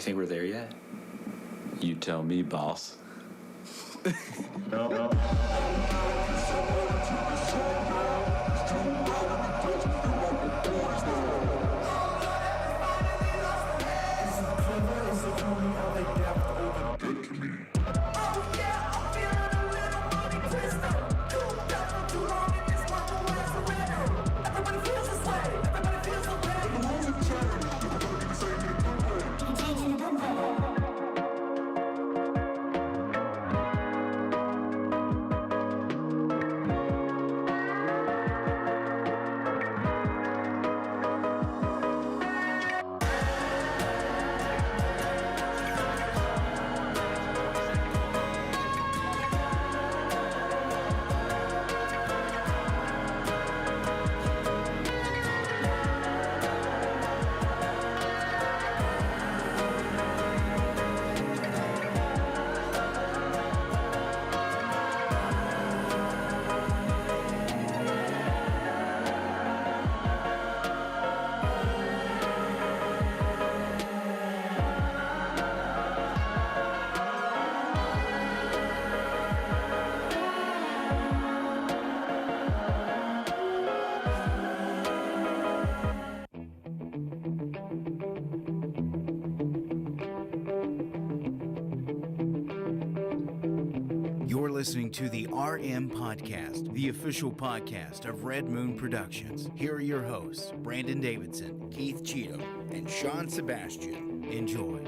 think we're there yet? You tell me, boss. No. You're listening to the RMPodcast, the official podcast of Red Moon Productions. Here are your hosts, Brandon Davidson, Keith Cheatham, and Sean Sebastian. Enjoy.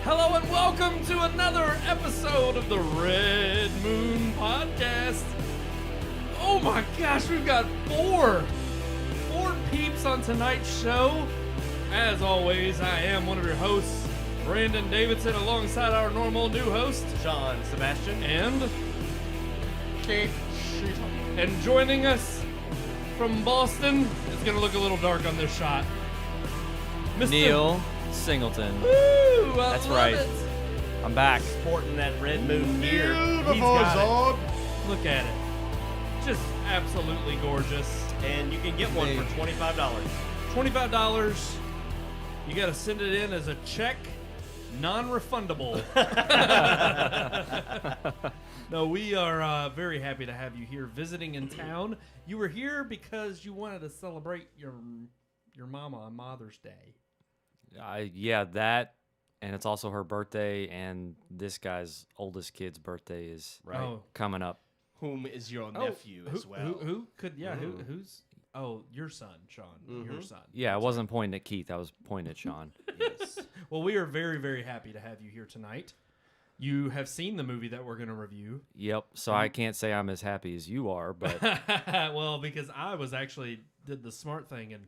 Hello and welcome to another episode of the Red Moon Podcast. Oh my gosh, we've got four peeps on tonight's show. As always, I am one of your hosts, Brandon Davidson, alongside our normal new host, Sean Sebastian. And Keith. And joining us from Boston, it's going to look a little dark on this shot, Mr. Neil Singleton. Woo, That's right. I'm back. Sporting that Red Moon gear. He's got it. Look at it. Just absolutely gorgeous. And you can get one for $25. $25. You got to send it in as a check, non-refundable. No, we are very happy to have you here visiting in town. You were here because you wanted to celebrate your mama on Mother's Day. Yeah, that, and it's also her birthday, and this guy's oldest kid's birthday is coming up. Whom is your nephew as well. Who could, who's, your son, Sean, your son. Yeah, I wasn't pointing at Keith, I was pointing at Sean. Yes. Well, we are very, very happy to have you here tonight. You have seen the movie that we're going to review. Yep, so I can't say I'm as happy as you are, but... Well, because I was actually did the smart thing and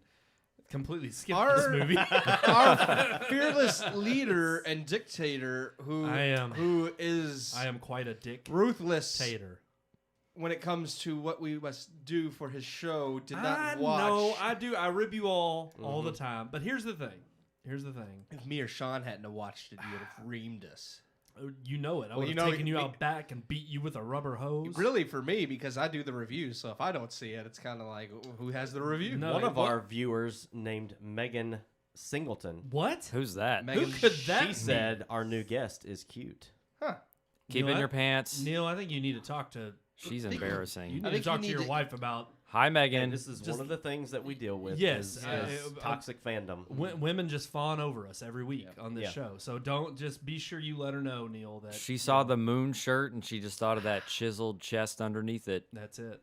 completely skipped this movie. Our fearless leader and dictator, who I am quite a ruthless dictator when it comes to what we must do for his show, did not watch. No, I do. I rib you all the time. But here's the thing. If me or Sean hadn't have watched it, you would have reamed us. You know it. I would have taken you out back and beat you with a rubber hose. Really, for me, because I do the reviews, so if I don't see it, it's kind of like, who has the review? No, One of our viewers named Megan Singleton. What? Who's that? Megan, Who could that She be? said our new guest is cute. Huh. Keep in your pants. Neil, I think you need to talk to... She's embarrassing. You need to talk to your wife about... Hi, Megan. And this is one of the things that we deal with. Yes, is toxic fandom. Women just fawn over us every week on this show. So don't just be sure you let her know, Neil, that She saw the moon shirt, and she just thought of that chiseled chest underneath it. That's it.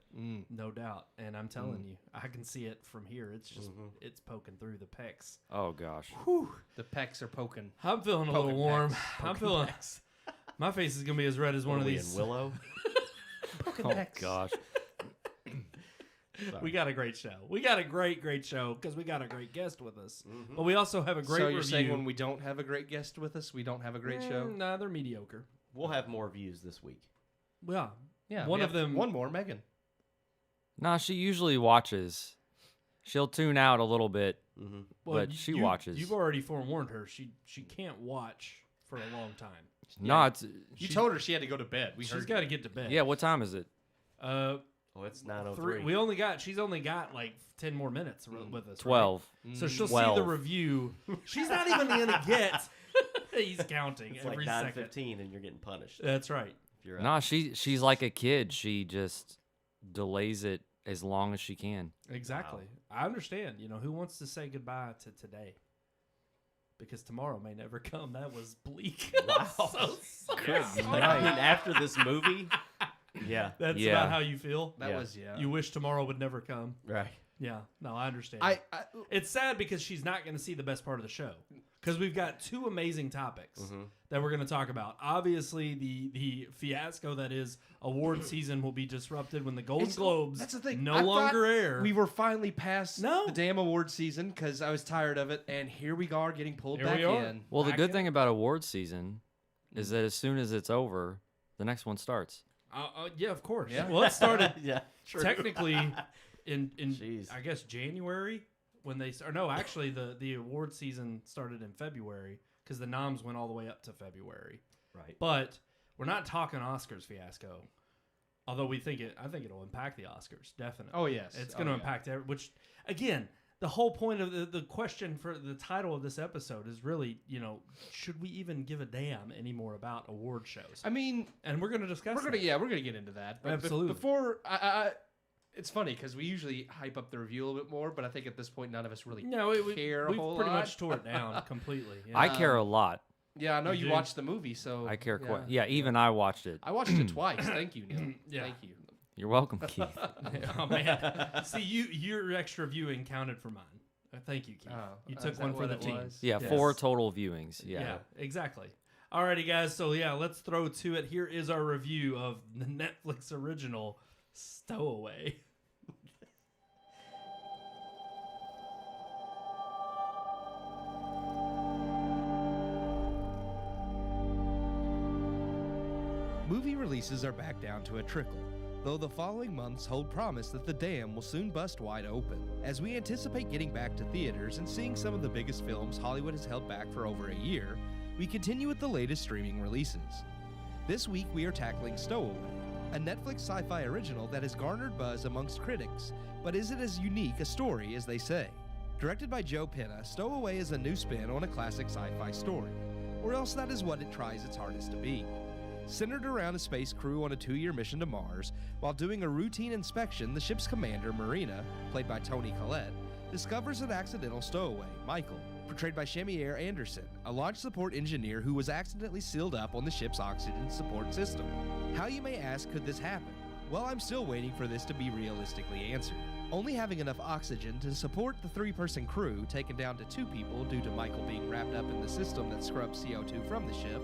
No doubt. And I'm telling you, I can see it from here. It's just, it's poking through the pecs. Oh, gosh. Whew. The pecs are poking. I'm feeling a little warm. I'm feeling... My face is going to be as red as one of these. Willow? Oh, gosh. We got a great show. We got a great show because we got a great guest with us. But we also have a great So review. you're saying when we don't have a great guest with us, we don't have a great show? Nah, they're mediocre. We'll have more views this week. Yeah. Yeah. One of them... One more, Megan. Nah, she usually watches. She'll tune out a little bit, but she watches. You've already forewarned her. She can't watch for a long time. No, it's You told her she had to go to bed. She's got to get to bed. yeah. What time is it? Oh, it's 9:03. She's only got like 10 more minutes with us. 12. Right? So she'll see 12. the review. She's not even gonna get. He's counting It's every like second. 9:15 and you're getting punished. That's right. If you're No, she's like a kid. She just delays it as long as she can. Exactly. I understand. Who wants to say goodbye to today? Because tomorrow may never come. That was bleak. Wow. So I mean, after this movie, yeah, That's Yeah. about how you feel. That Yeah. was You wish tomorrow would never come. right. Yeah. No, I understand. I It's sad because she's not going to see the best part of the show because we've got two amazing topics that we're going to talk about. Obviously, the fiasco that is award season will be disrupted when the Golden Globes That's the thing. no I longer thought air. We were finally past No. the damn award season because I was tired of it, and here we are getting pulled Here back we are. in. Well, the Back good in. thing about award season is that as soon as it's over, the next one starts. Yeah, of course. Yeah. Well, it started Yeah, true. technically in Jeez. I guess January when they start. No, actually the award season started in February because the noms went all the way up to February. Right. But we're not talking Oscars fiasco. Although I think it'll impact the Oscars, definitely. Oh, yes. It's going to impact which again, the whole point of the question for the title of this episode is really, should we even give a damn anymore about award shows? I mean, And we're going to discuss we're gonna get into that. But Absolutely. Before it's funny because we usually hype up the review a little bit more, but I think at this point none of us really care a we've whole pretty lot. much tore it down completely. Yeah. I care a lot. Yeah, I know You you do? watched the movie, so I care yeah. quite. Yeah, even I watched it. I watched it twice. Thank you, Neil. Yeah. Thank you. You're welcome, Keith. Oh man! See, your extra viewing counted for mine. Thank you, Keith. Oh, You is took that one for what the it team. was? Yeah, Yes. 4 total viewings. Yeah, exactly. Alrighty, guys. So yeah, let's throw to it. Here is our review of the Netflix original Stowaway. Movie releases are back down to a trickle, though the following months hold promise that the dam will soon bust wide open. As we anticipate getting back to theaters and seeing some of the biggest films Hollywood has held back for over a year, we continue with the latest streaming releases. This week we are tackling Stowaway, a Netflix sci-fi original that has garnered buzz amongst critics, but is it as unique a story as they say? Directed by Joe Penna, Stowaway is a new spin on a classic sci-fi story, or else that is what it tries its hardest to be. Centered around a space crew on a 2-year mission to Mars, while doing a routine inspection, the ship's commander, Marina, played by Toni Collette, discovers an accidental stowaway, Michael, portrayed by Shamier Anderson, a launch support engineer who was accidentally sealed up on the ship's oxygen support system. How, you may ask, could this happen? Well, I'm still waiting for this to be realistically answered. Only having enough oxygen to support the 3-person crew, taken down to 2 people due to Michael being wrapped up in the system that scrubs CO2 from the ship,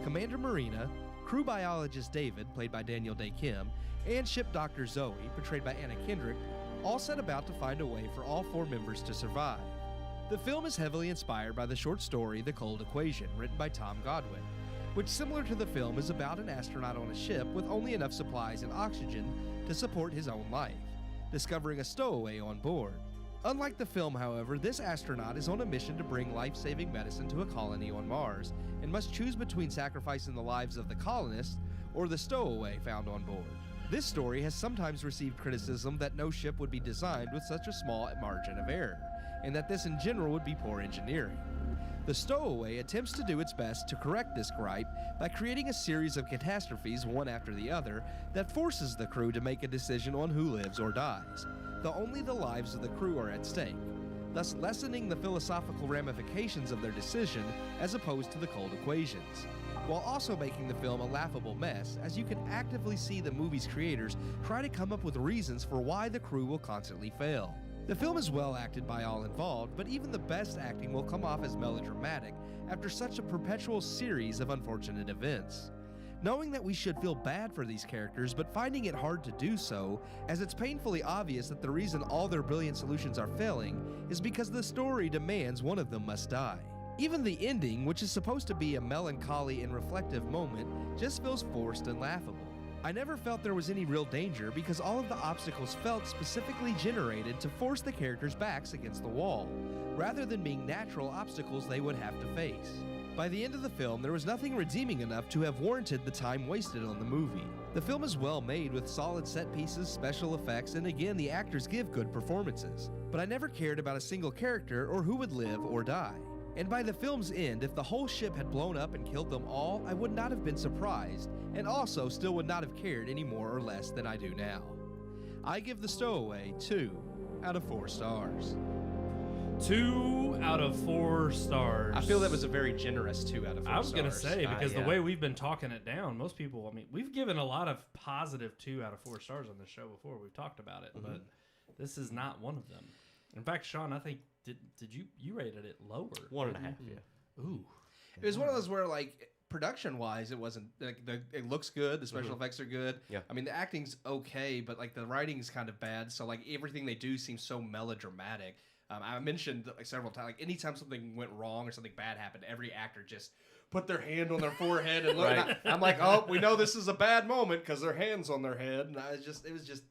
Commander Marina, crew biologist David, played by Daniel Day Kim, and ship doctor Zoe, portrayed by Anna Kendrick, all set about to find a way for all 4 members to survive. The film is heavily inspired by the short story The Cold Equation, written by Tom Godwin, which, similar to the film, is about an astronaut on a ship with only enough supplies and oxygen to support his own life, discovering a stowaway on board. Unlike the film, however, this astronaut is on a mission to bring life-saving medicine to a colony on Mars and must choose between sacrificing the lives of the colonists or the stowaway found on board. This story has sometimes received criticism that no ship would be designed with such a small margin of error, and that this in general would be poor engineering. The stowaway attempts to do its best to correct this gripe by creating a series of catastrophes one after the other that forces the crew to make a decision on who lives or dies, though only the lives of the crew are at stake, thus lessening the philosophical ramifications of their decision as opposed to the cold equations, while also making the film a laughable mess, as you can actively see the movie's creators try to come up with reasons for why the crew will constantly fail. The film is well acted by all involved, but even the best acting will come off as melodramatic after such a perpetual series of unfortunate events. Knowing that we should feel bad for these characters, but finding it hard to do so, as it's painfully obvious that the reason all their brilliant solutions are failing is because the story demands one of them must die. Even the ending, which is supposed to be a melancholy and reflective moment, just feels forced and laughable. I never felt there was any real danger because all of the obstacles felt specifically generated to force the characters' backs against the wall, rather than being natural obstacles they would have to face. By the end of the film, there was nothing redeeming enough to have warranted the time wasted on the movie. The film is well made with solid set pieces, special effects, and again, the actors give good performances. But I never cared about a single character or who would live or die. And by the film's end, if the whole ship had blown up and killed them all, I would not have been surprised, and also still would not have cared any more or less than I do now. I give The Stowaway 2 out of 4 stars. 2 out of 4 stars. I feel that was a very generous 2 out of 4 stars. I was going to say, because the yeah. way we've been talking it down, most people, I mean, we've given a lot of positive 2 out of 4 stars on this show before. We've talked about it, but this is not one of them. In fact, Sean, I think, did you rated it lower? 1.5, yeah. Ooh. It was one of those where, like, production-wise, it wasn't, like, it looks good, the special effects are good. Yeah. I mean, the acting's okay, but, like, the writing's kind of bad, so, like, everything they do seems so melodramatic. I mentioned like, several times, like, anytime something went wrong or something bad happened, every actor just put their hand on their forehead and look. Right. I'm like, oh, we know this is a bad moment because their hand's on their head, and it was just,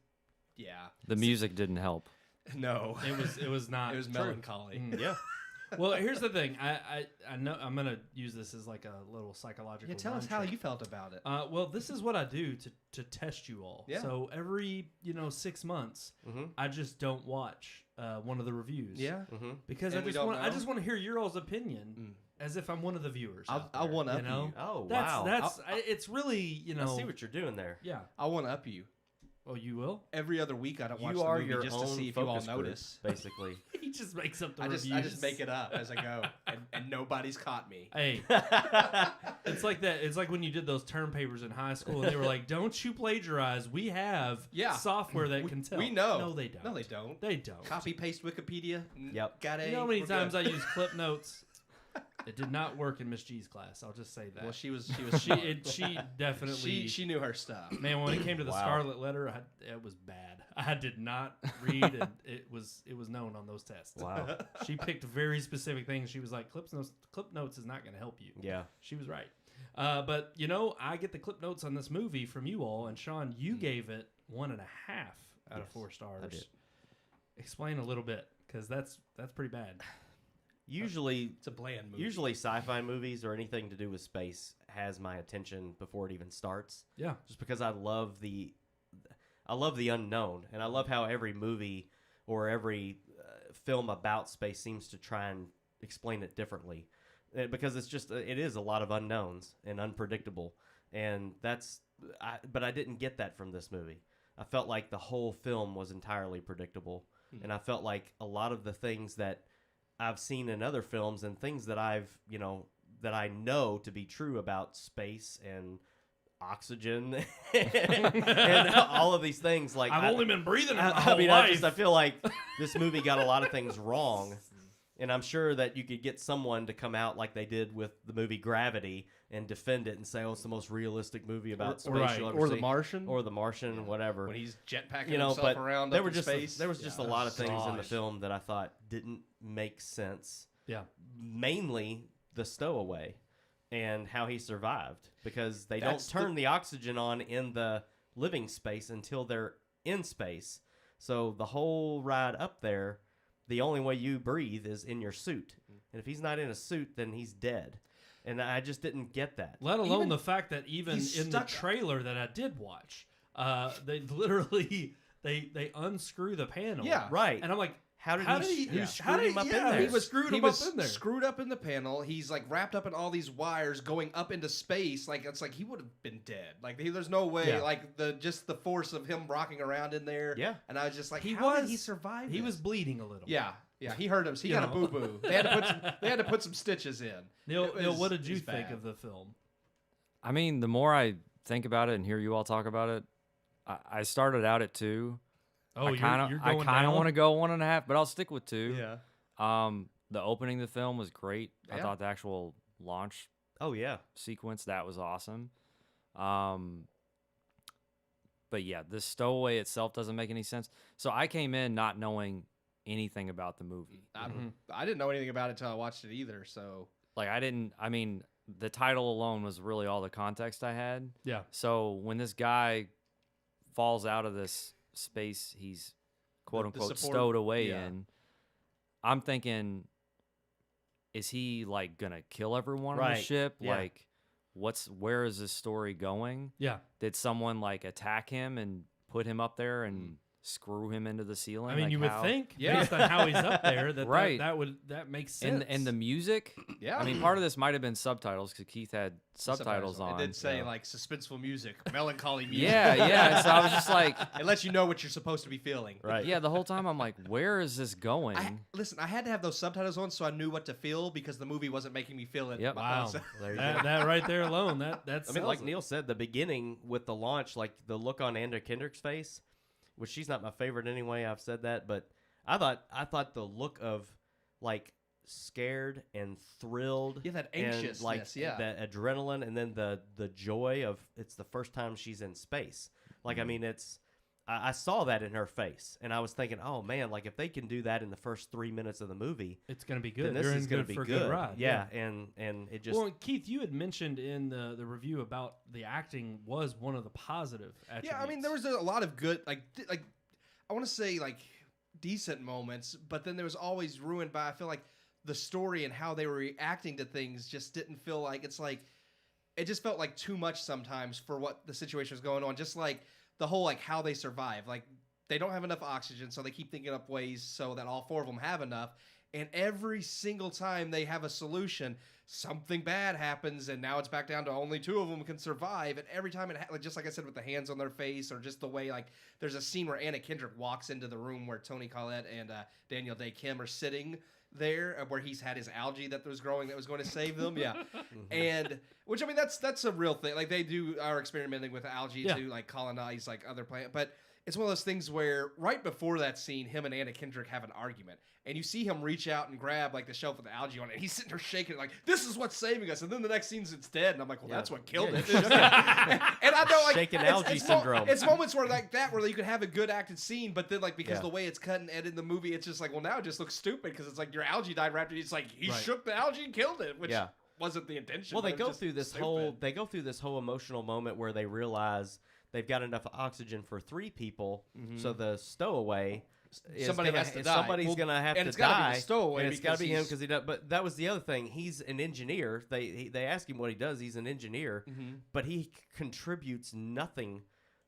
yeah. The music didn't help. No, It was not. it was true. melancholy. Yeah. Well, here's the thing. I know I'm gonna use this as like a little psychological. Yeah, tell us mind how trick. you felt about it. Well, this is what I do to test you all. Yeah. So every 6 months, I just don't watch one of the reviews. Yeah, Because And we I don't know? just want to hear your all's opinion as if I'm one of the viewers. I'll one up you. Oh, That's wow. that's it's really I see what you're doing there. yeah. I'll one up you. Oh, you will. Every other week, I don't watch You the are movie your just to own see if you all focus group, notice. basically. He just makes up the I reviews. just make it up as I go, and nobody's caught me. Hey, it's like that. It's like when you did those term papers in high school, and they were like, "Don't you plagiarize? We have software that can tell." We know. No, they don't. No, they don't. They don't. Copy paste Wikipedia. Yep. Got You know how many times I use clip notes? It did not work in Miss G's class. I'll just say that. Well, she was she definitely she knew her stuff. Man, when it came to the Scarlet Letter, it was bad. I did not read, and it was known on those tests. Wow. She picked very specific things. She was like, clip notes is not going to help you. Yeah. She was right. But I get the clip notes on this movie from you all, and Sean, you gave it 1.5 out of 4 stars. I did. Explain a little bit, because that's pretty bad. Usually, It's a bland movie. Usually sci-fi movies or anything to do with space has my attention before it even starts. Yeah. Just because I love the unknown, and I love how every movie or every film about space seems to try and explain it differently, because it is a lot of unknowns and unpredictable, and but I didn't get that from this movie. I felt like the whole film was entirely predictable, and I felt like a lot of the things that I've seen in other films and things that that I know to be true about space and oxygen and all of these things. Like I've only been breathing my I whole mean, life. I feel like this movie got a lot of things wrong, and I'm sure that you could get someone to come out like they did with the movie Gravity and defend it and say, "Oh, it's the most realistic movie about space you'll ever or see." The Martian, or The Martian, whatever. when he's jetpacking But himself around there up were in just space. there was just a lot of things in the Gosh. film that I thought didn't make sense. Yeah. Mainly the stowaway and how he survived, because they That's don't turn the oxygen on in the living space until they're in space. So the whole ride up there, the only way you breathe is in your suit. And if he's not in a suit, then he's dead. And I just didn't get that. Let alone the fact that even he's in the stuck- trailer that I did watch, they literally they unscrew the panel. Yeah. Right. And I'm like, How did he who screwed him up in there? He was screwed him up in there. Screwed up in the panel. He's like wrapped up in all these wires going up into space. Like it's like he would have been dead. Like there's no way. Yeah. Like the force of him rocking around in there. Yeah. And I was just like, He how did was- he survive? He this? was bleeding a little. Yeah. Yeah. He hurt him. So he You got a know. boo boo. They had to put some stitches in. Neil, It Neil, was- what did it you was think bad. of the film? I mean, the more I think about it and hear you all talk about it, I started out at 2. Oh, I kind of want to go 1.5, but I'll stick with 2. Yeah. The opening of the film was great. I Yeah. thought the actual launch Oh, yeah. sequence, that was awesome. But yeah, the stowaway itself doesn't make any sense. So I came in not knowing anything about the movie. I didn't know anything about it until I watched it either. So Like I mean, the title alone was really all the context I had. Yeah. So when this guy falls out of this space he's quote unquote support- stowed away yeah. in, I'm thinking, is he like gonna kill everyone on the Right. ship? Yeah. Like, where is this story going? Yeah. Did someone like attack him and put him up there and screw him into the ceiling? I mean, Like, you would how- think, Yeah. based on how he's up there, Right. that makes sense. And the music. Yeah. I mean, part of this might have been subtitles because Keith had subtitles on. It did say so- like suspenseful music, melancholy music. Yeah. So I was just like, It lets you know what you're supposed to be feeling. Right. yeah. The whole time I'm like, where is this going? Listen, I had to have those subtitles on so I knew what to feel because the movie wasn't making me feel it. Yep. Wow. So- There you go. that right there alone, that's. I mean, like Neil said, the beginning with the launch, like the look on Anna Kendrick's face, which she's not my favorite anyway. I've said that, but I thought the look of like scared and thrilled, Yeah, that and, anxiousness, like yeah. that adrenaline, and then the joy of it's the first time she's in space. Like, I mean, I saw that in her face, and I was thinking, oh man, like if they can do that in the first 3 minutes of the movie, it's going to be then good. this You're is in going good to be for a good. good ride. Yeah, and it just Well, Keith, you had mentioned in the review about the acting was one of the positive attributes. Yeah, I mean, there was a lot of good, like I want to say like decent moments, but then there was always ruined by, I feel like the story and how they were reacting to things just didn't feel like, it's like, it just felt like too much sometimes for what the situation was going on. Just like the whole, like how they survive, like they don't have enough oxygen, so they keep thinking up ways so that all four of them have enough. And every single time they have a solution, something bad happens, and now it's back down to only two of them can survive. And every time like just like I said, with the hands on their face, or just the way, like there's a scene where Anna Kendrick walks into the room where Tony Collette and Daniel Day Kim are sitting there, where he's had his algae that was growing that was going to save them. Yeah, and which I mean that's a real thing. Like they are experimenting with algae to like colonize like other planets, but. It's one of those things where right before that scene, him and Anna Kendrick have an argument, and you see him reach out and grab like the shelf with the algae on it. And he's sitting there shaking it like, "This is what's saving us." And then the next scene's it's dead, and I'm like, "Well, that's what killed it." and I know like Shaken it's- algae it's syndrome. It's moments where like that where you could have a good acted scene, but then like because Yeah. the way it's cut and edited in the movie, it's just like, well, now it just looks stupid because it's like your algae died right after. It's like he shook the algae and killed it, which wasn't the intention. Well, but they it go was just through this whole emotional moment where they realize they've got enough oxygen for 3 people, so the stowaway. Somebody has to die. Somebody's Well, gonna have and to it's gotta be die. the stowaway and it's got to because be him he's- because he does. But that was the other thing. He's an engineer. They ask him what he does. He's an engineer, but he contributes nothing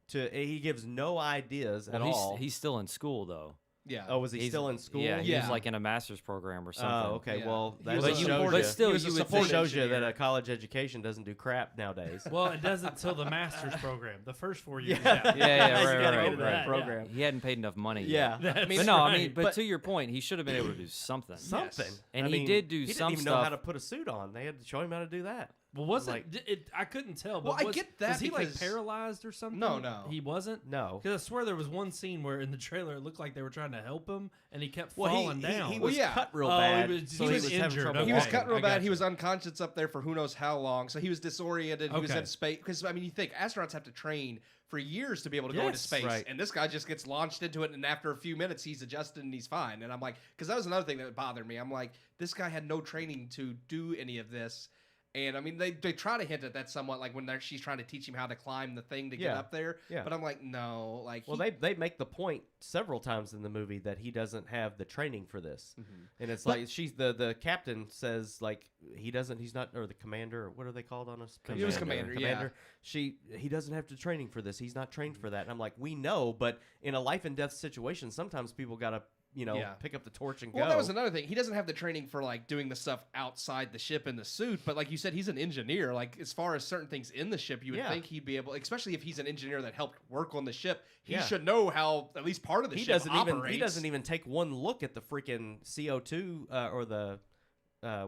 to. He gives no ideas at all. He's still in school though. Yeah. Oh, was he He's- still in school? Yeah, he Yeah. was like in a master's program or something. Oh, okay. Yeah. Well, He that was just a shows supporter. you. But still, He was a you would support think, shows you that engineer. a college education doesn't do crap nowadays. Well, it doesn't till the master's program. The first 4 years. Yeah. Yeah. Yeah, You right, gotta right, go to that right. program. he hadn't paid enough money. Yeah. Yet. That's But no, I mean, right. but to your point, he should have been able to do something. Something. And I he mean, did do he some didn't even know how stuff. to put a suit on. They had to show him how to do that. Well, wasn't Like- it? I couldn't tell. Well, But I get that Was he like because- paralyzed or something? No. He wasn't. No. Because I swear there was one scene where in the trailer it looked like they were trying to help him, and he kept Well, falling down. he Well, was yeah. cut real Oh, he bad. was- so he he was was having injured. trouble Okay. He was walking. cut real I bad. gotcha. He was unconscious up there for who knows how long. So he was disoriented. He was Okay. in space. Because, I mean, you think astronauts have to train for years to be able to go into Yes. space. Right. And this guy just gets launched into it. And after a few minutes, he's adjusted and he's fine. And I'm like, because that was another thing that bothered me. I'm like, this guy had no training to do any of this. And I mean, they try to hint at that somewhat, like when she's trying to teach him how to climb the thing to get Yeah. up there. Yeah. But I'm like, no, like, Well, they make the point several times in the movie that he doesn't have the training for this, and it's like she's the captain says like he's not, or the commander, or what are they called on us? He was commander, yeah. He doesn't have the training for this. He's not trained for that. And I'm like, we know, but in a life and death situation, sometimes people gotta Yeah. pick up the torch and well, go. that was another thing. He doesn't have the training for like doing the stuff outside the ship in the suit, but like you said, he's an engineer. Like as far as certain things in the ship, you would Yeah. think he'd be able, especially if he's an engineer that helped work on the ship. He Yeah. should know how at least part of the he ship doesn't operates. even take one look at the freaking CO2 or the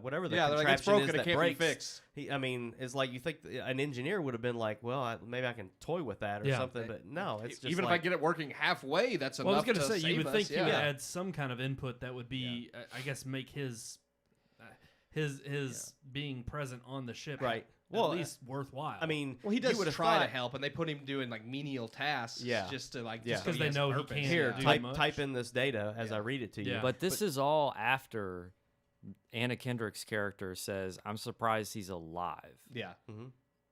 whatever the Yeah, they're like, contraption it's broken, is it that can't be breaks. fixed. I mean, it's like you think an engineer would have been like, well, maybe I can toy with that or Yeah. something, but no, it's just Even like, if I get it working halfway, that's Well, I was enough gonna to say you save would us. think he yeah. would add some kind of input that would be, I guess, make his being present on the ship Right. At Well, least worthwhile. I mean, Well, he you does would have try to thought, help, and they put him doing like menial tasks, Yeah. just to like, Yeah. just 'Cause they has know he purpose. can't Here, do type much. type in this data as I read it to you. Yeah. But this is all after Anna Kendrick's character says, "I'm surprised he's alive," Yeah.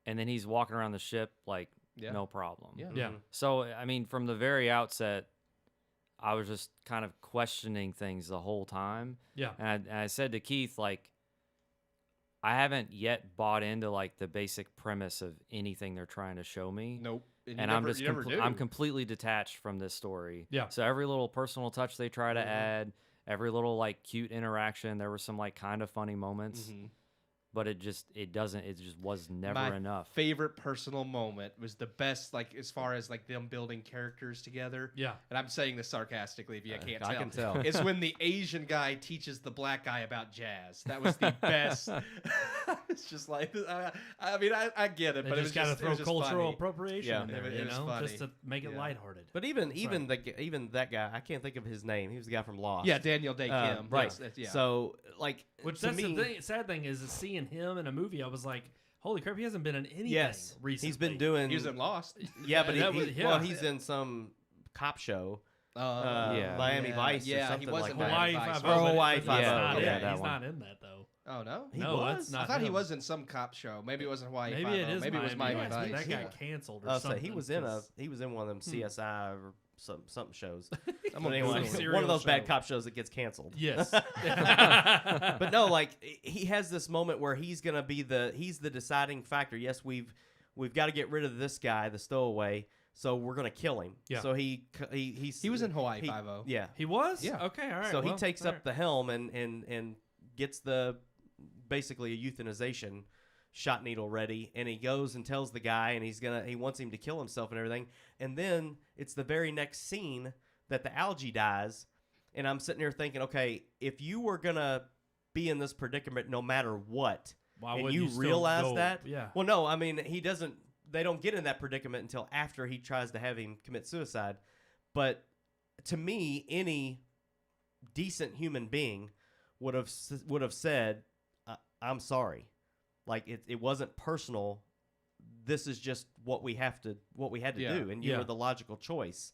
and then he's walking around the ship like no problem. Yeah. Yeah. So I mean, from the very outset, I was just kind of questioning things the whole time. Yeah. And I said to Keith, like, I haven't yet bought into like the basic premise of anything they're trying to show me. Nope. And I'm just I'm completely detached from this story. Yeah. So every little personal touch they try to add, every little like cute interaction, there were some like kind of funny moments. But it just was never My enough. favorite personal moment was the best, like as far as like them building characters together. Yeah. And I'm saying this sarcastically if you can't tell. I can tell. It's when the Asian guy teaches the black guy about jazz. That was the best. It's just like I mean I get it, They but it just was got to just, it throw was just cultural funny. appropriation in there, it was funny. just to make it lighthearted. But even that guy, I can't think of his name. He was the guy from Lost. Yeah, Daniel Day Kim. Right. Yeah. So like, Which to that's me, the thing, sad thing is seeing him in a movie. I was like, holy crap, he hasn't been in anything yes, recently. he's been doing. he was in Lost. Yeah, but Yeah. he's in some cop show. Yeah. Miami Vice or something he was like in that. Hawaii Miami Vice. Five-O, Oh, but Hawaii he's Five-O. not Yeah, in- that he's one. not in that though. Oh no. No, was? that's not I thought he him. was in some cop show. Maybe it wasn't Hawaii. Maybe Five-O. it is. Maybe it was Miami Vice. Vice. That got canceled or So something. he was in 'cause- one of them CSI or something shows. I'm But gonna anyway, Google it. serial one of those bad show. cop shows that gets canceled. Yes. But no, like he has this moment where he's gonna be he's the deciding factor. Yes, we've got to get rid of this guy, the stowaway. So we're gonna kill him. Yeah. So he was in Hawaii Five-O. Yeah. He was? Yeah. Okay, all right. So he well, takes all up right. the helm and gets basically a euthanization shot needle ready, and he goes and tells the guy, and he wants him to kill himself and everything. And then it's the very next scene that the algae dies, and I'm sitting here thinking, okay, if you were gonna be in this predicament no matter what, Why and wouldn't you still realize go- that, Yeah. well, no, I mean they don't get in that predicament until after he tries to have him commit suicide. But to me, any decent human being would have said, "I'm sorry." Like it wasn't personal. This is just what we had to do, and you Yeah. were the logical choice.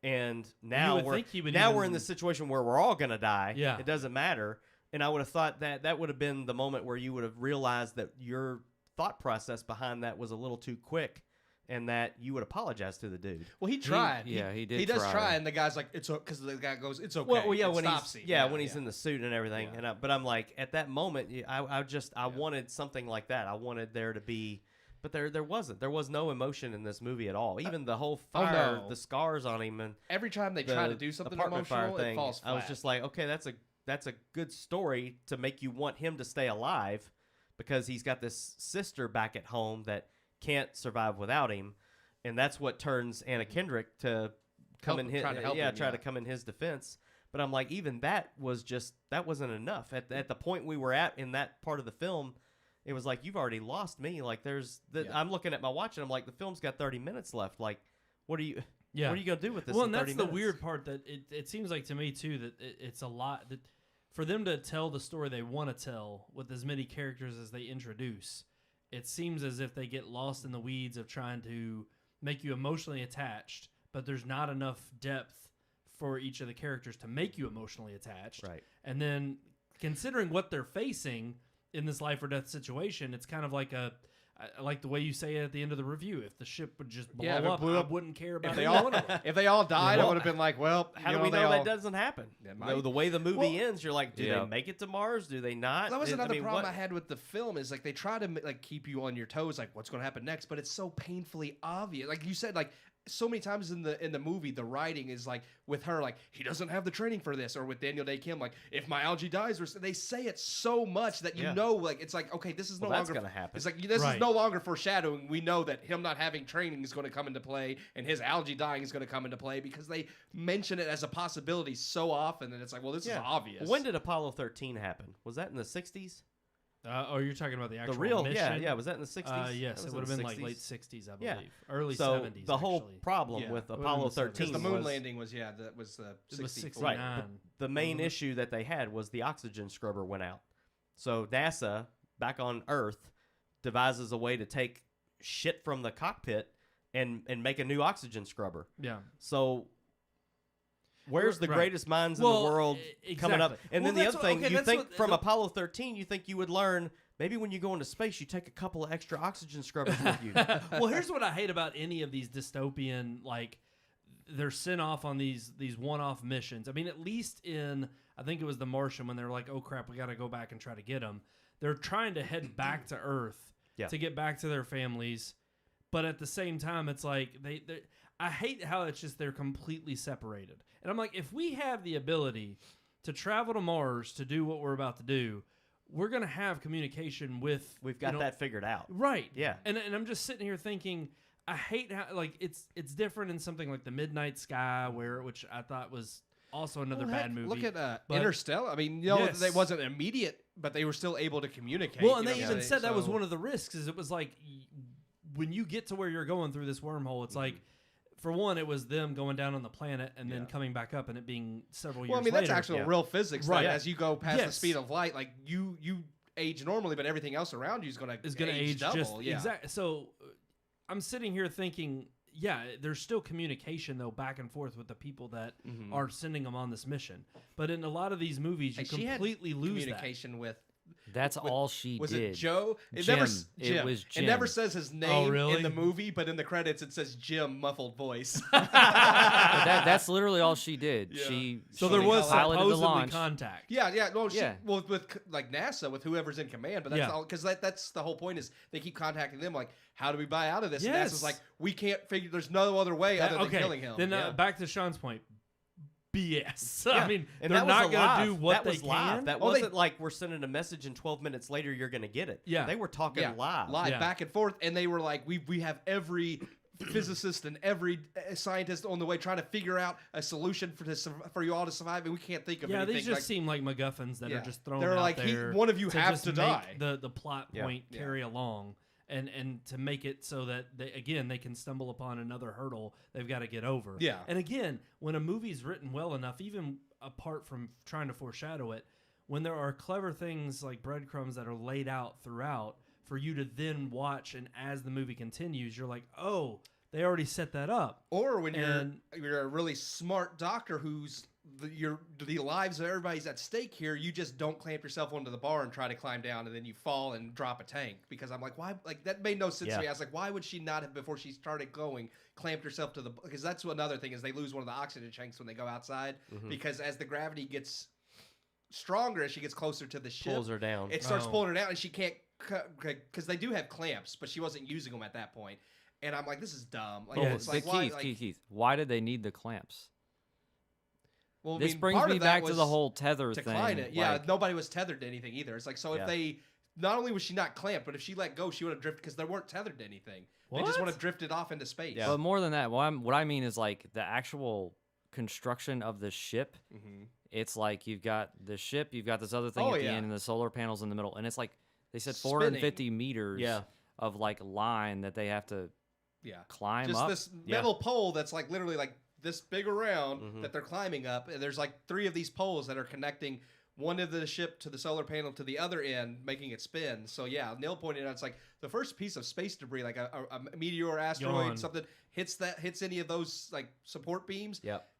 And You now would think he would we're even- in this situation where we're all gonna die. Yeah. It doesn't matter. And I would have thought that would have been the moment where you would have realized that your thought process behind that was a little too quick, and that you would apologize to the dude. Well, he tried. yeah, he did He does try. try, and the guy's like, "It's because the guy goes, it's okay." Well, yeah, It when stops he's him. when he's in the suit and everything, Yeah. but I'm like, at that moment, I wanted something like that. I wanted there to be, but there wasn't. There was no emotion in this movie at all. Even the whole fire, no. the scars on him, and Every time they the try to do something apartment fire emotional, thing, it falls flat. I was just like, okay, that's a good story to make you want him to stay alive, because he's got this sister back at home that can't survive without him. And that's what turns Anna Kendrick to come in his try to help him, to come in his defense. But I'm like, even that wasn't enough. At the point we were at in that part of the film, it was like, you've already lost me. Like I'm looking at my watch and I'm like, the film's got 30 minutes left. Like, what are you gonna do with this? Well, in and 30 that's the minutes? weird part, that it seems like to me too that it's a lot that for them to tell the story they want to tell with as many characters as they introduce, it seems as if they get lost in the weeds of trying to make you emotionally attached, but there's not enough depth for each of the characters to make you emotionally attached. Right. And then considering what they're facing in this life or death situation, it's kind of like I like the way you say it at the end of the review. If the ship would just blow Yeah, if it up, blew I up- wouldn't care about if they either all one of them. if they all died, I Well, would have been like, well, How you do we they know all, that doesn't happen? It No, might. the way the movie Well, ends, you're like, do yeah. they make it to Mars? Do they not? That was another problem what- I had with the film is like they try to like keep you on your toes, like what's going to happen next, but it's so painfully obvious. Like you said, like so many times in the movie, the writing is like with her, like he doesn't have the training for this, or with Daniel Day Kim, like if my algae dies, or they say it so much that you Yeah. know, like it's like okay, this is no Well, that's longer gonna happen. It's like this Right. is no longer foreshadowing. We know that him not having training is going to come into play, and his algae dying is going to come into play because they mention it as a possibility so often, and it's like, well, this is obvious. When did Apollo 13 happen? Was that in the 60s? Oh, you're talking about the actual The real, mission? Was that in the 60s? Yes, That it was would have in been the like 60s. late 60s, I Yeah. believe. Early So 70s, the whole actually. problem Yeah. with It would've Apollo been the 13 because the moon was, landing was that was the It was 64. 69. Right. The main issue that they had was the oxygen scrubber went out. So NASA, back on Earth, devises a way to take shit from the cockpit and make a new oxygen scrubber. Yeah. So Where's the Right. greatest minds in Well, the world coming up? exactly. And Well, then the that's other what- thing, okay, you that's think what- from Apollo 13, you think you would learn, maybe when you go into space, you take a couple of extra oxygen scrubbers with you. Well, here's what I hate about any of these dystopian, like, they're sent off on these one-off missions. I mean, at least in, I think it was The Martian, when they're like, oh crap, we got to go back and try to get them. They're trying to head back to Earth to get back to their families, but at the same time, it's like I hate how it's just they're completely separated. And I'm like, if we have the ability to travel to Mars to do what we're about to do, we're gonna have communication with. We've got that figured out. Right. Yeah. And I'm just sitting here thinking, I hate how like it's different in something like The Midnight Sky, which I thought was also another Well, bad heck, movie. Look at but- Interstellar. I mean, Yes. it wasn't immediate, but they were still able to communicate. Well, and you they know, even said that was so- one of the risks. Is it was like when you get to where you're going through this wormhole, it's like. For one, it was them going down on the planet and then coming back up, and it being several years Well, I mean, later. that's actual real physics. Right. That as you go past the Yes. speed of light, like you age normally, but everything else around you is going to age double. just yeah. exactly. So I'm sitting here thinking, yeah, there's still communication though back and forth with the people that are sending them on this mission. But in a lot of these movies, you Hey, she had completely lose communication with. That's all she Was did. it Joe? It Jim. never. Jim. It was It Jim. never says his name really? in the movie, but in the credits it says Jim, muffled voice. But that's literally all she did. Yeah. She So there was piloted the supposedly launch. contact. Yeah. Well, Yeah. with like NASA, with whoever's in command, but that's Yeah. all because that's the whole point is they keep contacting them like, how do we buy out of this? Yes. And NASA's like, we can't figure. There's no other way other than Okay, killing him. then Yeah. back to Sean's point. BS. Yeah. I mean, And they're that not was going live. to do what that they was can. live. That Oh, they- wasn't like we're sending a message and 12 minutes later you're going to get it. Yeah. They were talking yeah, live. Yeah. back and forth, and they were like, we have every physicist and every scientist on the way trying to figure out a solution for you all to survive, and we can't think of Yeah, anything. these just like, seem like MacGuffins that Yeah. are just thrown They're out like, there. one of you to has just to make die. The plot Yeah. point carry along, and to make it so that they can stumble upon another hurdle they've got to get over. Yeah. And again, when a movie's written well enough, even apart from trying to foreshadow it, when there are clever things like breadcrumbs that are laid out throughout for you to then watch, and as the movie continues, you're like, oh, they already set that up. Or when And- you're a really smart doctor who's the lives of everybody's at stake here, you just don't clamp yourself onto the bar and try to climb down, and then you fall and drop a tank. Because I'm like, why? Like that made no sense to me. I was like, why would she not have, before she started going, clamped herself to the? Because that's another thing is they lose one of the oxygen tanks when they go outside, because as the gravity gets stronger as she gets closer to the ship, Pulls her down. it starts Oh. pulling her down, and she can't because they do have clamps, but she wasn't using them at that point. And I'm like, this is dumb. Like, Yeah, it's But like, why, Keith, why did they need the clamps? Well, I This mean, brings part me of that back to was the whole tether to thing. climb it. Yeah, like- nobody was tethered to anything either. It's like, so Yeah. if they, not only was she not clamped, but if she let go, she would have drifted because they weren't tethered to anything. They just What? would have drifted off into space. Yeah. But more than that, what I mean is like the actual construction of the ship. Mhm. It's like you've got the ship, you've got this other thing Oh, at the yeah. end, and the solar panels in the middle, and it's like they said Spinning. 450 meters Yeah. of like line that they have to Yeah. climb Just up. this metal pole that's like literally like this big around Mhm. that they're climbing up. And there's like 3 of these poles that are connecting one of the ship to the solar panel to the other end, making it spin. So yeah, Neil pointed out it's like the first piece of space debris, like a meteor or asteroid, Gone. something hits any of those like support beams. Yep.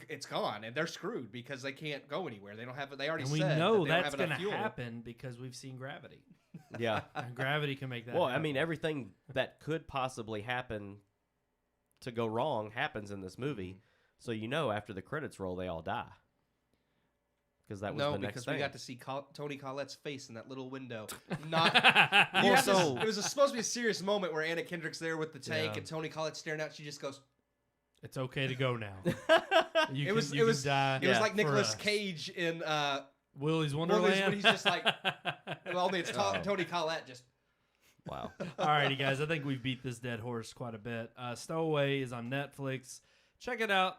It's gone and they're screwed because they can't go anywhere. They don't have. They already And we said know that they don't that's have going enough to fuel. happen because we've seen Gravity. Yeah. And Gravity can make that Well, I happen. mean, everything that could possibly happen to go wrong happens in this movie. So you know, after the credits roll, they all die. Because that was No, the next because thing. we got to see Tony Collette's face in that little window. Not. Well, You have so- this- it was supposed to be a serious moment where Anna Kendrick's there with the tank Yeah. and Tony Collette's staring out. She just goes. It's okay to go now. It was you die. It was like for Nicolas us. Cage in Willy's Wonderland. when he's just like, well, only it's Tony Collette just. Wow. Alrighty, guys. I think we've beat this dead horse quite a bit. Stowaway is on Netflix. Check it out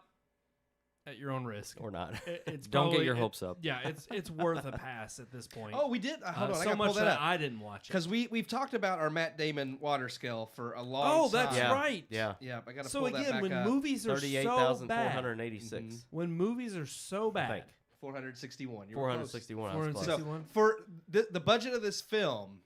at your own risk. Or not. It's Don't get probably- your hopes up. Yeah, it's worth a pass at this point. Oh, we did. Hold on, I so gotta much pull that that up I didn't watch it. because we've talked about our Matt Damon water scale for a long Oh, time. that's Yeah. right. Yeah. Yeah, I gotta So pull that again, back when up. movies are so bad, 38,486. when movies are so I bad, think. 461. You were close. 461. I was close. 461. So for the budget of this film,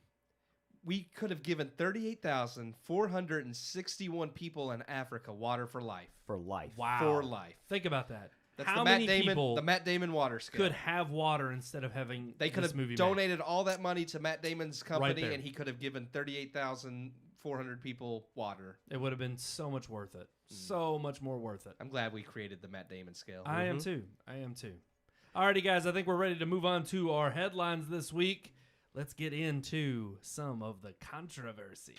we could have given 38,461 people in Africa water for life. For life. Wow. For life. Think about that. That's How the Matt many Damon, people the Matt Damon water scale. could have water instead of having They could this have movie made? donated all that money to Matt Damon's company, there. and he could have given 38,400 people water. It would have been so much worth it. So much more worth it. I'm glad we created the Matt Damon scale. I am too. Alrighty, guys, I think we're ready to move on to our headlines this week. Let's get into some of the controversy.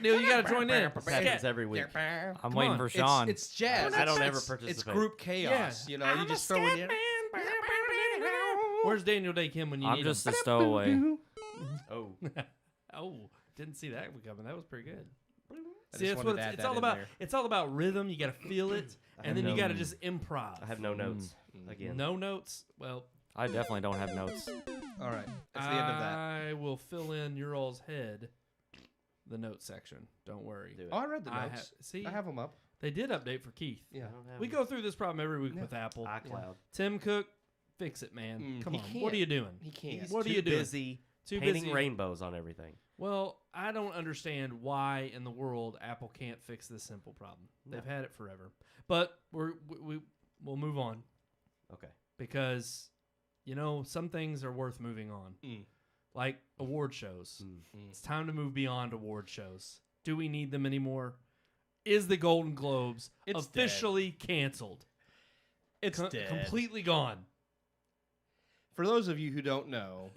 Neil, you got to join in. This happens every week. I'm waiting for Sean. It's jazz. I don't ever It's participate. group chaos. Yeah. You know, you just throw in. Where's Daniel Day Kim when you I'm need just him? a stowaway. Oh, Oh, didn't see that one coming. That was pretty good. I See, just that's wanted what to add it's that all in about. there. It's all about rhythm. You got to feel it, and have then you no- got to just improv. I have no notes. Again, no notes. Well, I definitely don't have notes. All right. That's the end of that. I will fill in your all's head the note section. Don't worry. Do it. Oh, I read the I notes. see, I have them up. they did update for Keith. Yeah. I don't have We go through this problem every week with Apple. iCloud. Tim Cook, fix it, man. Come he on. can't. What are you doing? He can't. He's What are too you doing? busy Too painting busy. rainbows on everything. Well, I don't understand why in the world Apple can't fix this simple problem. They've had it forever. But we'll move on Okay. because, some things are worth moving on. Like award shows. It's time to move beyond award shows. Do we need them anymore? Is the Golden Globes It's officially canceled? It's dead. Completely gone. For those of you who don't know,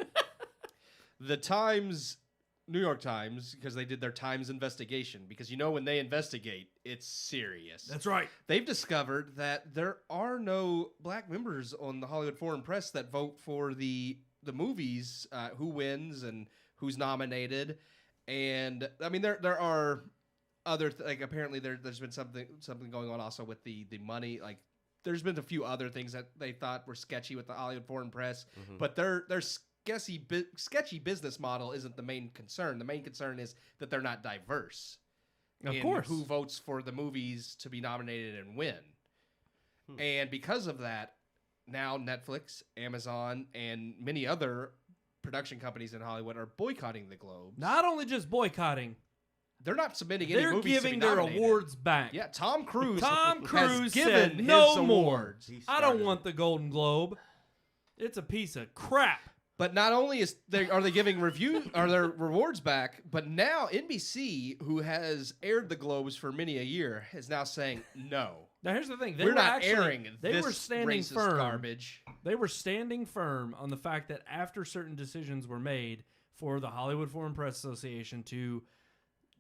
the New York Times, because they did their Times investigation, because when they investigate, it's serious. That's right. They've discovered that there are no black members on the Hollywood Foreign Press that vote for the movies, who wins and who's nominated. And I mean, there are other apparently there's been something going on also with the money. Like there's been a few other things that they thought were sketchy with the Hollywood Foreign Press, but their sketchy business model isn't the main concern. The main concern is that they're not diverse. Of in course. who votes for the movies to be nominated and win. And because of that, now Netflix, Amazon, and many other production companies in Hollywood are boycotting the Globes. Not only just boycotting, They're not submitting any they're movies to giving be their nominated. awards back. Yeah, Tom Cruise. Tom has Cruise given said his no more. awards. I don't want the Golden Globe. It's a piece of crap. But not only are they giving their rewards back, but now NBC, who has aired the Globes for many a year, is now saying no. Now here's the thing: We're not airing They this were standing racist firm. garbage. They were standing firm on the fact that after certain decisions were made for the Hollywood Foreign Press Association to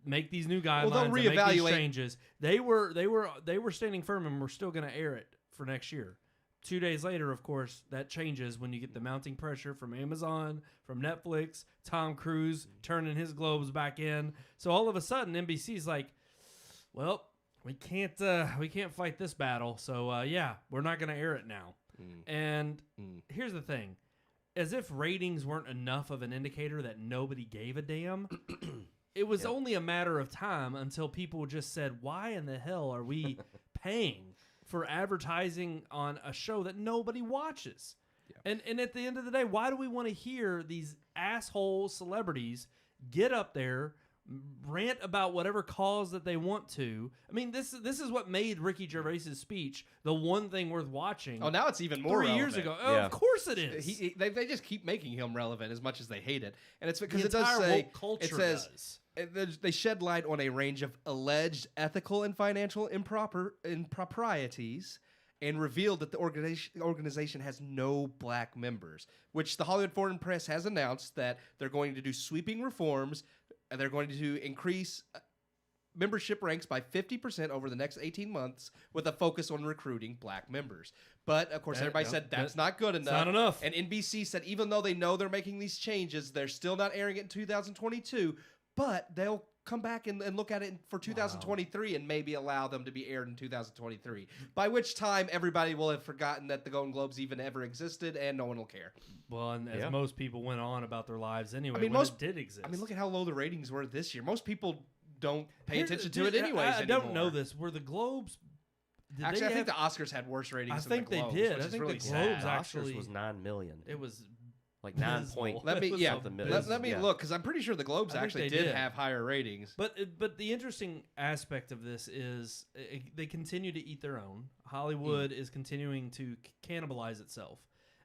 make these new guidelines, they'll and make these reevaluate. changes, they were standing firm, and we're still going to air it for next year. 2 days later, of course, that changes when you get the mounting pressure from Amazon, from Netflix, Tom Cruise turning his globes back in. So all of a sudden, NBC's like, well, we can't fight this battle. So we're not going to air it now. And here's the thing: as if ratings weren't enough of an indicator that nobody gave a damn. It was only a matter of time until people just said, "Why in the hell are we paying for advertising on a show that nobody watches?" And at the end of the day, why do we want to hear these asshole celebrities get up there, rant about whatever cause that they want to? I mean, this is what made Ricky Gervais's speech the one thing worth watching. Oh, now it's even more 3 years relevant. ago. Oh, of course it is. They just keep making him relevant as much as they hate it, and it's the because it does entire say woke culture it says does. they shed light on a range of alleged ethical and financial improprieties, and revealed that the organization has no black members, which the Hollywood Foreign Press has announced that they're going to do sweeping reforms, and they're going to increase membership ranks by 50% over the next 18 months with a focus on recruiting black members. But, of course, everybody said that's not good enough. not enough. And NBC said even though they know they're making these changes, they're still not airing it in 2022, but they'll come back and look at it for 2023 and maybe allow them to be aired in 2023, by which time everybody will have forgotten that the Golden Globes even ever existed and no one will care. Well, and as most people went on about their lives anyway, I mean, when most it did exist. I mean, look at how low the ratings were this year. Most people don't pay Here's- attention to it dude, anyways. I don't know anymore. this. Were the Globes? Did Actually, they I think the have- Oscars had worse ratings. I than think the they Globes, did. Which I is think the really Globes sad. actually- Oscars was 9 million. It was like 9 abysmal. point. Let me It was yeah. something Let me yeah. look because I'm pretty sure the Globes I think actually they did did. have higher ratings. But the interesting aspect of this is they continue to eat their own. Hollywood is continuing to cannibalize itself,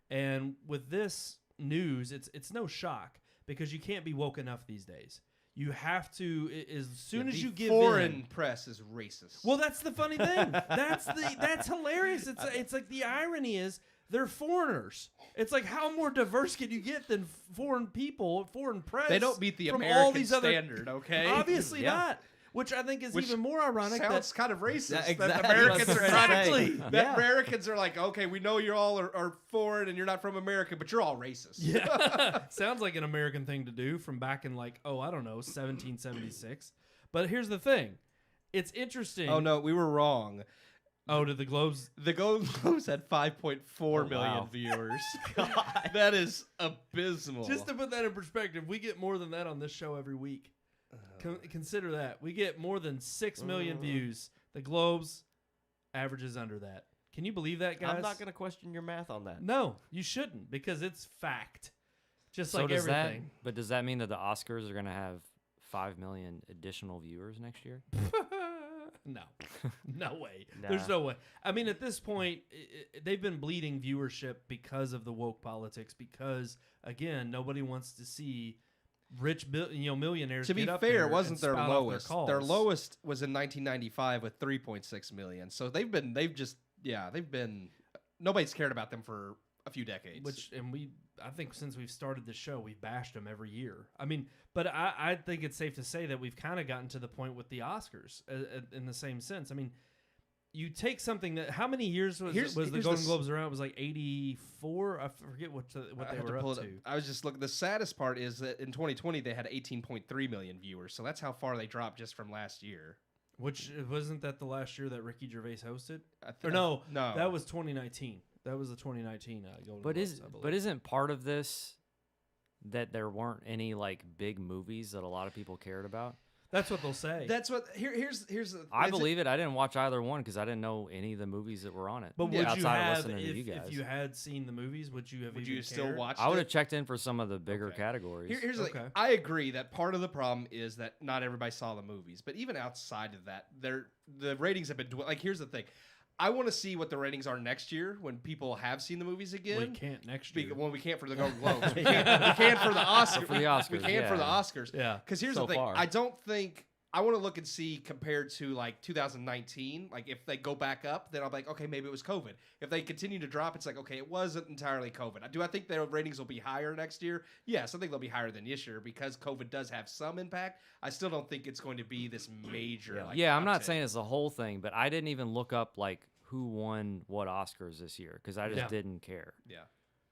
and with this news, it's no shock because you can't be woke enough these days. You have to as soon as The you give foreign in. press is racist. Well, that's the funny thing. That's hilarious. It's like the irony is they're foreigners. It's like how more diverse can you get than foreign people, foreign press? they don't meet the from American all these other standard. Okay, Obviously Yeah. not. Which I think is Which even more ironic. sounds kind of racist. Yeah, That exactly. Americans are Exactly. that Yeah. Americans are like, okay, we know you all are foreign and you're not from America, but you're all racist. Yeah, sounds like an American thing to do from back in like, I don't know, 1776. But here's the thing, it's interesting. Oh no, we were wrong. Oh, did the Globes? The Globes had 5.4 million wow. viewers. That is abysmal. Just to put that in perspective, we get more than that on this show every week. Consider that we get more than 6 million views. The Globes averages under that. Can you believe that, guys? I'm not going to question your math on that. No, you shouldn't because it's fact. Just So like does everything. but does that mean that the Oscars are going to have 5 million additional viewers next year? No, no way. Nah. There's no way. I mean, at this point, they've been bleeding viewership because of the woke politics. Because again, nobody wants to see rich, millionaires. to be get up fair, there it wasn't and their spout off lowest. calls. Their lowest was in 1995 with 3.6 million. So they've been nobody's cared about them for a few decades. I think since we've started the show, we've bashed them every year. I mean, but I think it's safe to say that we've kind of gotten to the point with the Oscars in the same sense. I mean, you take something that how many years was Here's the the Golden s- Globes around? It was like 84. I forget what I they have to were pull up it to. up. I was just looking. The saddest part is that in 2020 they had 18.3 million viewers. So that's how far they dropped just from last year. Which wasn't that the last year that Ricky Gervais hosted? I Or no, no, that was 2019. That was the 2019 Golden But Globes. I believe. but isn't part of this that there weren't any like big movies that a lot of people cared about? That's what they'll say. That's what here's the. I is it- believe it. I didn't watch either one because I didn't know any of the movies that were on it. but would you outside of have listening to you if guys. you had seen the movies? Would you have? Would even you still cared? watch? I would it? have checked in for some of the bigger Okay. categories. Here's the Okay. thing. I agree that part of the problem is that not everybody saw the movies, but even outside of that, the ratings have been like. Here's the thing. I want to see what the ratings are next year when people have seen the movies again. We can't next year. Well, we can't for the Golden Globes. We can for the Oscars. For the Oscars, we can for the yeah. Oscars. Yeah. Because here's So the thing. far. I don't think I want to look and see compared to like 2019. Like if they go back up, then I'm like, okay, maybe it was COVID. If they continue to drop, it's like, okay, it wasn't entirely COVID. Do I think their ratings will be higher next year? Yes, I think they'll be higher than this year because COVID does have some impact. I still don't think it's going to be this major. Like, Yeah, I'm not uptick. saying it's the whole thing, but I didn't even look up like who won what Oscars this year because I just Yeah. didn't care. Yeah.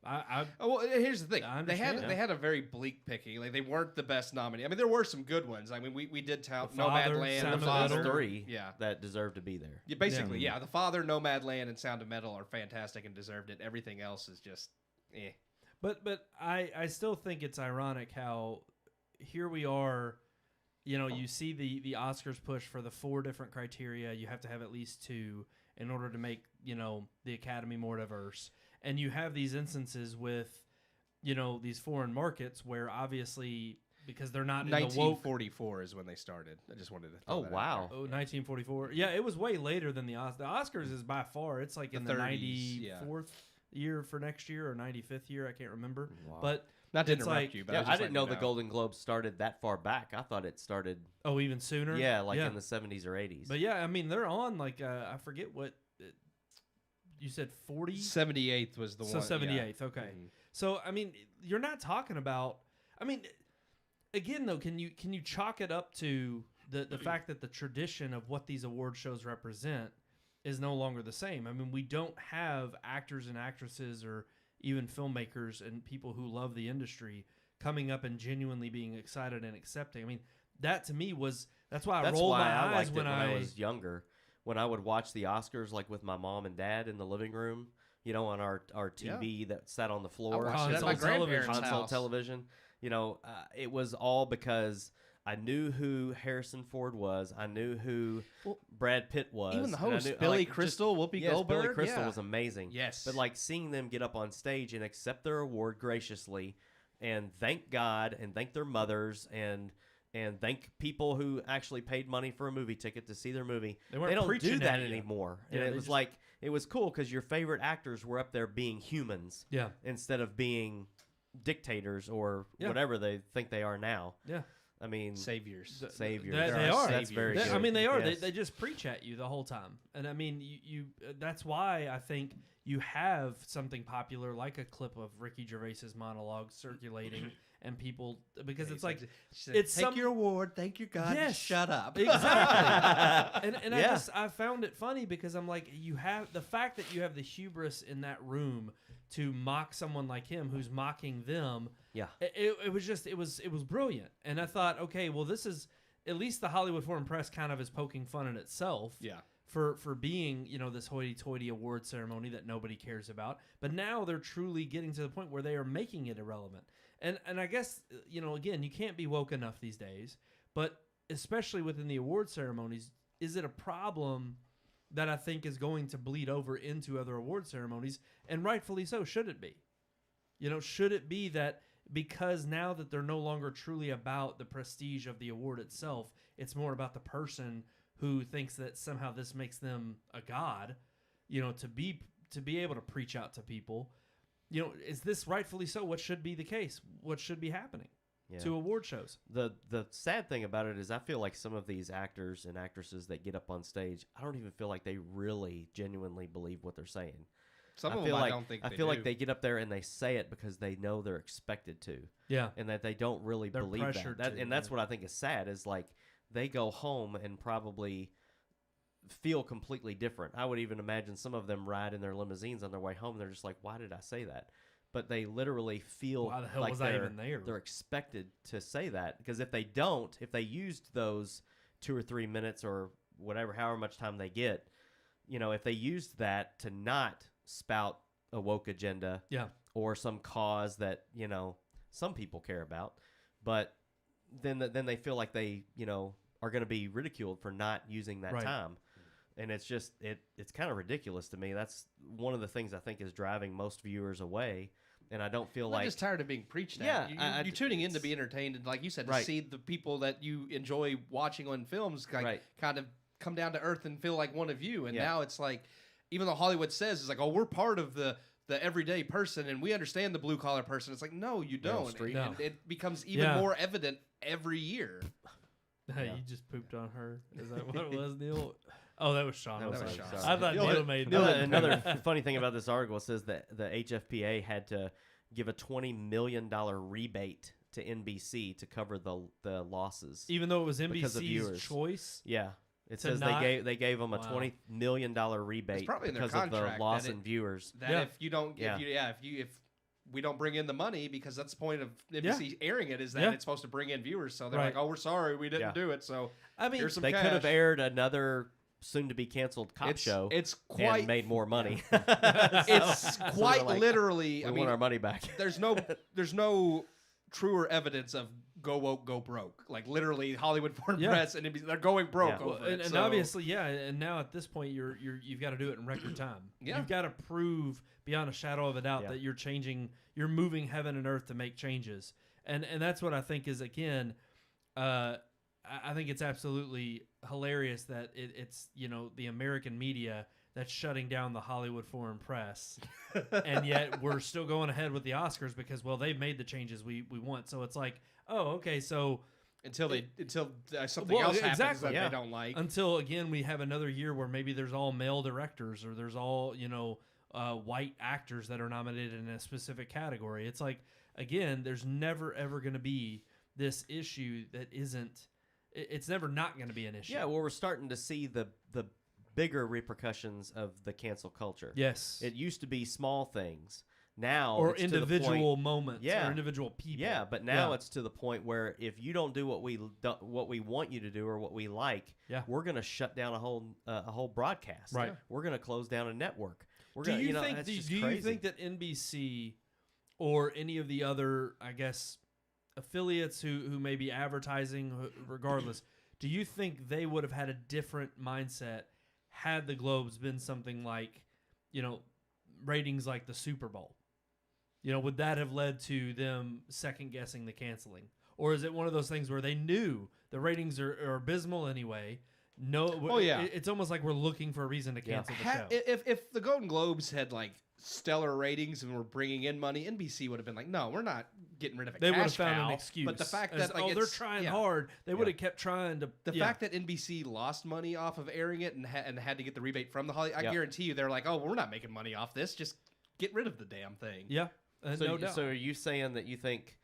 I Oh, well, here's the thing. I They had understand. they had a very bleak picking. Like they weren't the best nominee. I mean, there were some good ones. I mean, we did tout The Father, Nomadland, Sound The of Father. Metal. 3 Yeah. that deserve to be there. Yeah, basically, yeah. The Father, Nomadland, and Sound of Metal are fantastic and deserved it. Everything else is just, eh. But I still think it's ironic how here we are, you see the Oscars push for the 4 different criteria. You have to have at least 2 in order to make, the Academy more diverse. And you have these instances with, these foreign markets where obviously because they're not in the woke 1944 is when they started. I just wanted to throw Oh, that out wow. there. 1944. Yeah, it was way later than the Oscars. The Oscars is by far, it's like The in the 30s, yeah. 94th year for next year or 95th year. I can't remember. Wow. But Not to it's interrupt like- you, but Yeah, was I just didn't letting know you the Golden Globes started that far back. I thought it started, even sooner. in the 70s or 80s. But yeah, I mean, they're on like I forget what you said 40. 78th was the So one. 78th. Okay. Mhm. So I mean, you're not talking about. I mean, again though, can you chalk it up to the fact that the tradition of what these award shows represent is no longer the same? I mean, we don't have actors and actresses or even filmmakers and people who love the industry coming up and genuinely being excited and accepting. I mean, that to me that's why I That's rolled why my I eyes liked it when I was younger. When I would watch the Oscars, like with my mom and dad in the living room, on our TV that sat on the floor. watched it at my Console television. grandparents' console house. television. It was all because I knew who Harrison Ford was. I knew who Brad Pitt was. Even the and I host, knew- Billy like, Crystal, Whoopi yes, Goldberg. Billy Crystal yeah. was amazing. Yes. But like seeing them get up on stage and accept their award graciously and thank God and thank their mothers and thank people who actually paid money for a movie ticket to see their movie. They weren't They don't preaching do at that you. anymore. Yeah, and they it was just- like, it was cool because your favorite actors were up there being humans Yeah. instead of being dictators or Yeah. whatever they think they are now. Yeah. I mean, Saviors. saviors. They are. That's very good. I mean, they are. Yes. They just preach at you the whole time, and I mean, you that's why I think you have something popular like a clip of Ricky Gervais's monologue circulating, and people because it's like it's take your award, thank your God, Yes. shut up. Exactly. and Yeah. I found it funny because I'm like, you have the fact that you have the hubris in that room to mock someone like him who's mocking them. Yeah. It was brilliant. And I thought, okay, well, this is at least the Hollywood Foreign Press kind of is poking fun at itself. Yeah. For being, this hoity-toity award ceremony that nobody cares about. But now they're truly getting to the point where they are making it irrelevant. And I guess, again, you can't be woke enough these days. But especially within the award ceremonies, is it a problem that I think is going to bleed over into other award ceremonies? And rightfully so, should it be? Should it be that because now that they're no longer truly about the prestige of the award itself, it's more about the person who thinks that somehow this makes them a god, to be able to preach out to people. Is this rightfully so? What should be the case? What should be happening to award shows? The sad thing about it is I feel like some of these actors and actresses that get up on stage, I don't even feel like they really genuinely believe what they're saying. Some I of feel them like, I don't think I they feel do. like they get up there and they say it because they know they're expected to. Yeah. And that they don't really They're believe that. pressured to, And that's yeah. what I think is sad is like they go home and probably feel completely different. I would even imagine some of them ride in their limousines on their way home. They're just like, why did I say that? But they literally feel Why the hell like was I they're, even there? they're expected to say that. Because if they don't, if they used those 2 or 3 minutes or whatever, however much time they get, if they used that to not spout a woke agenda Yeah. or some cause that, some people care about, but then they feel like they, are going to be ridiculed for not using that Right. time. And it's just, it's kind of ridiculous to me. That's one of the things I think is driving most viewers away. And I don't feel I'm like just tired of being preached at. Yeah, You're tuning in to be entertained, and like you said, to Right. see the people that you enjoy watching on films Right. kind of come down to earth and feel like one of you. And Yeah. now it's like, even though Hollywood says it's like, oh, we're part of the everyday person, and we understand the blue collar person. It's like, no, you Meryl don't. Streep. And it becomes even Yeah. more evident every year. Yeah. You just pooped on her. Is that what it was, Neil? Oh, that was Sean. That I'm was sorry. Sean. I thought Neil made that. Another funny thing about this article says that the HFPA had to give a $20 million rebate to NBC to cover the losses. Even though it was Because of NBC's viewers. choice. Yeah. It To says not- they gave them a Wow. $20 million rebate probably in their because of the contract loss that in viewers. That Yeah. if you don't, Yeah. if we don't bring in the money, because that's the point of NBC airing it, is that Yeah. it's supposed to bring in viewers. So they're Right. like, oh, we're sorry, we didn't Yeah. do it. So I mean, here's some They cash. could have aired another soon-to-be canceled cop show It's and quite made more money. It's So quite they're like, literally. we I want mean, our money back. there's no truer evidence of go woke, go broke. Like literally, Hollywood Foreign Yeah. Press and NBC, they're going broke Yeah. over and it. So- obviously, yeah. And now at this point, you've got to do it in record time. Yeah. You've got to prove beyond a shadow of a doubt Yeah. that you're moving heaven and earth to make changes. And that's what I think is, again, I think it's absolutely hilarious that it's the American media that's shutting down the Hollywood Foreign Press, and yet we're still going ahead with the Oscars because, well, they've made the changes we want. So it's like, oh, okay, so until something Well, else happens exactly. that Yeah. they don't like. until again we have another year where maybe there's all male directors or there's all white actors that are nominated in a specific category. It's like, again, there's never ever going to be this issue that isn't. It's never not going to be an issue. Yeah, well, we're starting to see the bigger repercussions of the cancel culture. Yes. It used to be small things. Now or it's to the individual point, moments. Yeah. Or individual people. Yeah, but now Yeah. it's to the point where if you don't do what we want you to do or what we like, Yeah. we're going to shut down a whole broadcast. Right. We're going to close down a network. We're Do gonna, you think? that's Do just you crazy. think that NBC or any of the other, I guess, affiliates who may be advertising, regardless, do you think they would have had a different mindset had the Globes been something like, ratings like the Super Bowl? Would that have led to them second guessing the canceling? Or is it one of those things where they knew the ratings are abysmal anyway? No, it's almost like we're looking for a reason to cancel the show. If the Golden Globes had like stellar ratings and were bringing in money, NBC would have been like, no, we're not getting rid of it. They would have found an excuse. But the fact that they're trying hard, they would have kept trying to. The fact that NBC lost money off of airing it and had to get the rebate from the Hollywood, I guarantee you, they're like, oh, we're not making money off this. Just get rid of the damn thing. Yeah, no doubt. So are you saying that you think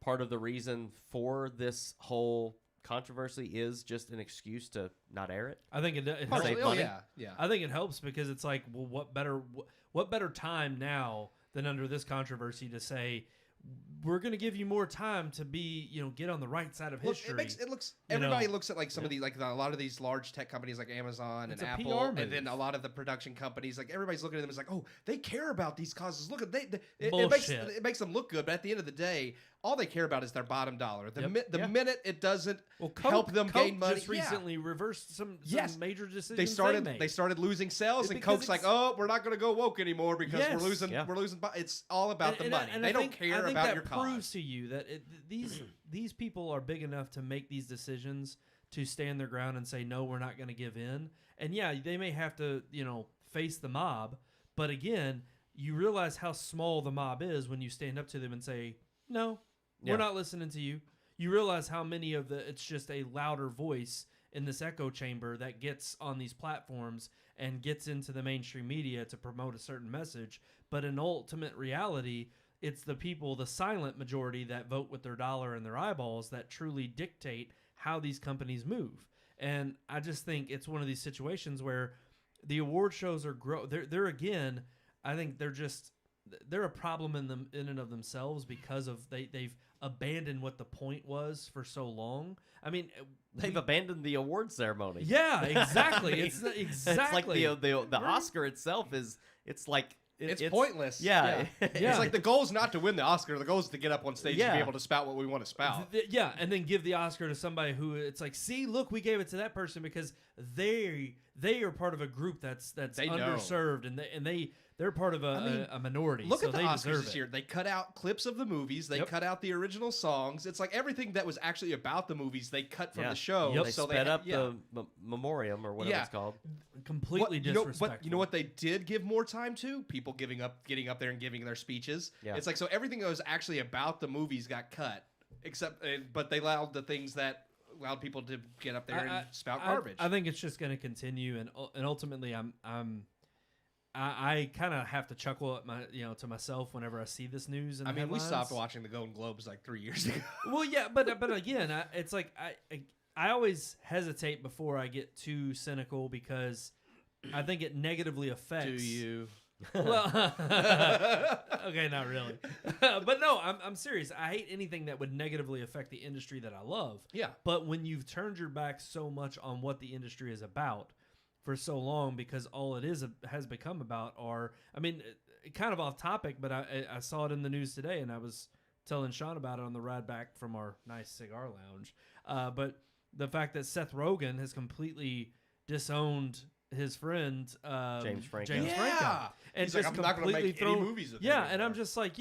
part of the reason for this whole controversy is just an excuse to not air it? I think it helps. Yeah. I think it helps because it's like, well, what better time now than under this controversy to say we're going to give you more time to be, get on the right side of history. Everybody looks at like some of the, like a lot of these large tech companies like Amazon and Apple, and then a lot of the production companies, like everybody's looking at them as like, oh, they care about these causes. Look at it makes them look good, but at the end of the day, all they care about is their bottom dollar. The minute it doesn't help them gain money, just recently reversed some major decisions. They started losing sales, and Coke's like, oh, we're not going to go woke anymore because we're losing. It's all about the money. They don't care about your cause. That proves to you that these people are big enough to make these decisions, to stand their ground and say, no, we're not going to give in. And yeah, they may have to, face the mob, but again, you realize how small the mob is when you stand up to them and say, no, we're not listening to you. You realize how many of it's just a louder voice in this echo chamber that gets on these platforms and gets into the mainstream media to promote a certain message. But in ultimate reality, it's the people, the silent majority, that vote with their dollar and their eyeballs that truly dictate how these companies move. And I just think it's one of these situations where the award shows are they're again, I think they're a problem in and of themselves because of they've abandoned what the point was for so long. I mean, they've abandoned the award ceremony. Yeah, exactly. It's exactly. It's like the Oscar itself is. It's like. It's pointless. Yeah. It's like the goal is not to win the Oscar. The goal is to get up on stage and be able to spout what we want to spout. And then give the Oscar to somebody who it's like, see, look, we gave it to that person because they are part of a group that's underserved and they're part of a minority. Look at the Oscars this year. They cut out clips of the movies. They cut out the original songs. It's like everything that was actually about the movies they cut from the show. They sped up the memoriam or whatever it's called. Completely disrespectful. But you know what they did give more time to? People getting up there and giving their speeches. Yeah. It's like, so everything that was actually about the movies got cut, but they allowed the things that allowed people to get up there and spout garbage. I think it's just going to continue, and ultimately, I kind of have to chuckle at to myself whenever I see this news. I mean, we stopped watching the Golden Globes like 3 years ago. Well, yeah, but again, it's like I always hesitate before I get too cynical because I think it negatively affects. Do you? Well, okay, not really, but no, I'm serious. I hate anything that would negatively affect the industry that I love. Yeah, but when you've turned your back so much on what the industry is about for so long, because all it has become about kind of off topic, but I saw it in the news today, and I was telling Sean about it on the ride back from our nice cigar lounge. But the fact that Seth Rogen has completely disowned his friend James Franco. And he's like, I'm not going to make any movies with him anymore. And I'm just like,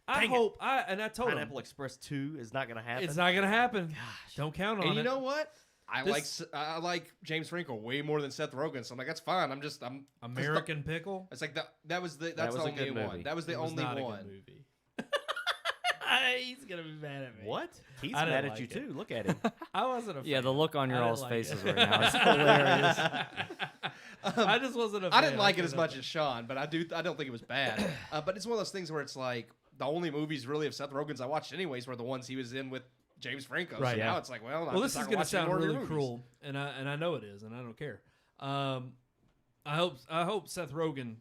I told Pineapple him Express 2 is not going to happen. It's not going to happen. Gosh. Don't count on it. And you know what? I like James Franco way more than Seth Rogen, so I'm like, that's fine. I'm American Pickle. It's like that's the only one. That was the only one. A good movie. He's gonna be mad at me. What? He's mad at you too. Look at him. I wasn't a fan. Yeah, the look on your all's faces right now is hilarious. I just wasn't a fan. I didn't like it as much as Sean, but I don't think it was bad. But it's one of those things where it's like the only movies really of Seth Rogen's I watched anyways were the ones he was in with James Franco. Right. So now it's like, well, this is gonna sound really cruel, and I know it is, and I don't care. I hope Seth Rogen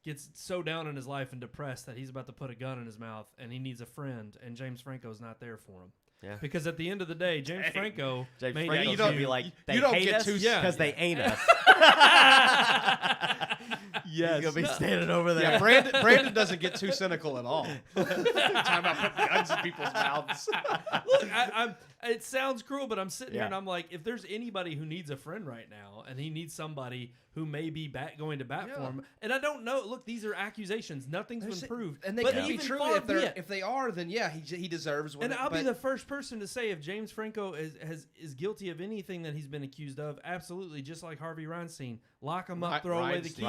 gets so down in his life and depressed that he's about to put a gun in his mouth and he needs a friend, and James Franco's not there for him. Yeah. Because at the end of the day, James Franco's you don't be like, they hate us because they ain't us. He's gonna be standing over there. Yeah, Brandon doesn't get too cynical at all. Talking about putting guns in people's mouths. Look, it sounds cruel, but I'm sitting here Yeah. and I'm like, if there's anybody who needs a friend right now, and he needs somebody who may be going to bat for him, and I don't know. Look, these are accusations. Nothing's been proved, and they but could be even true far if be they're it. if they are. Then yeah, he deserves one. And I'll be the first person to say if James Franco is guilty of anything that he's been accused of, absolutely, just like Harvey Weinstein, lock him up, throw away the key.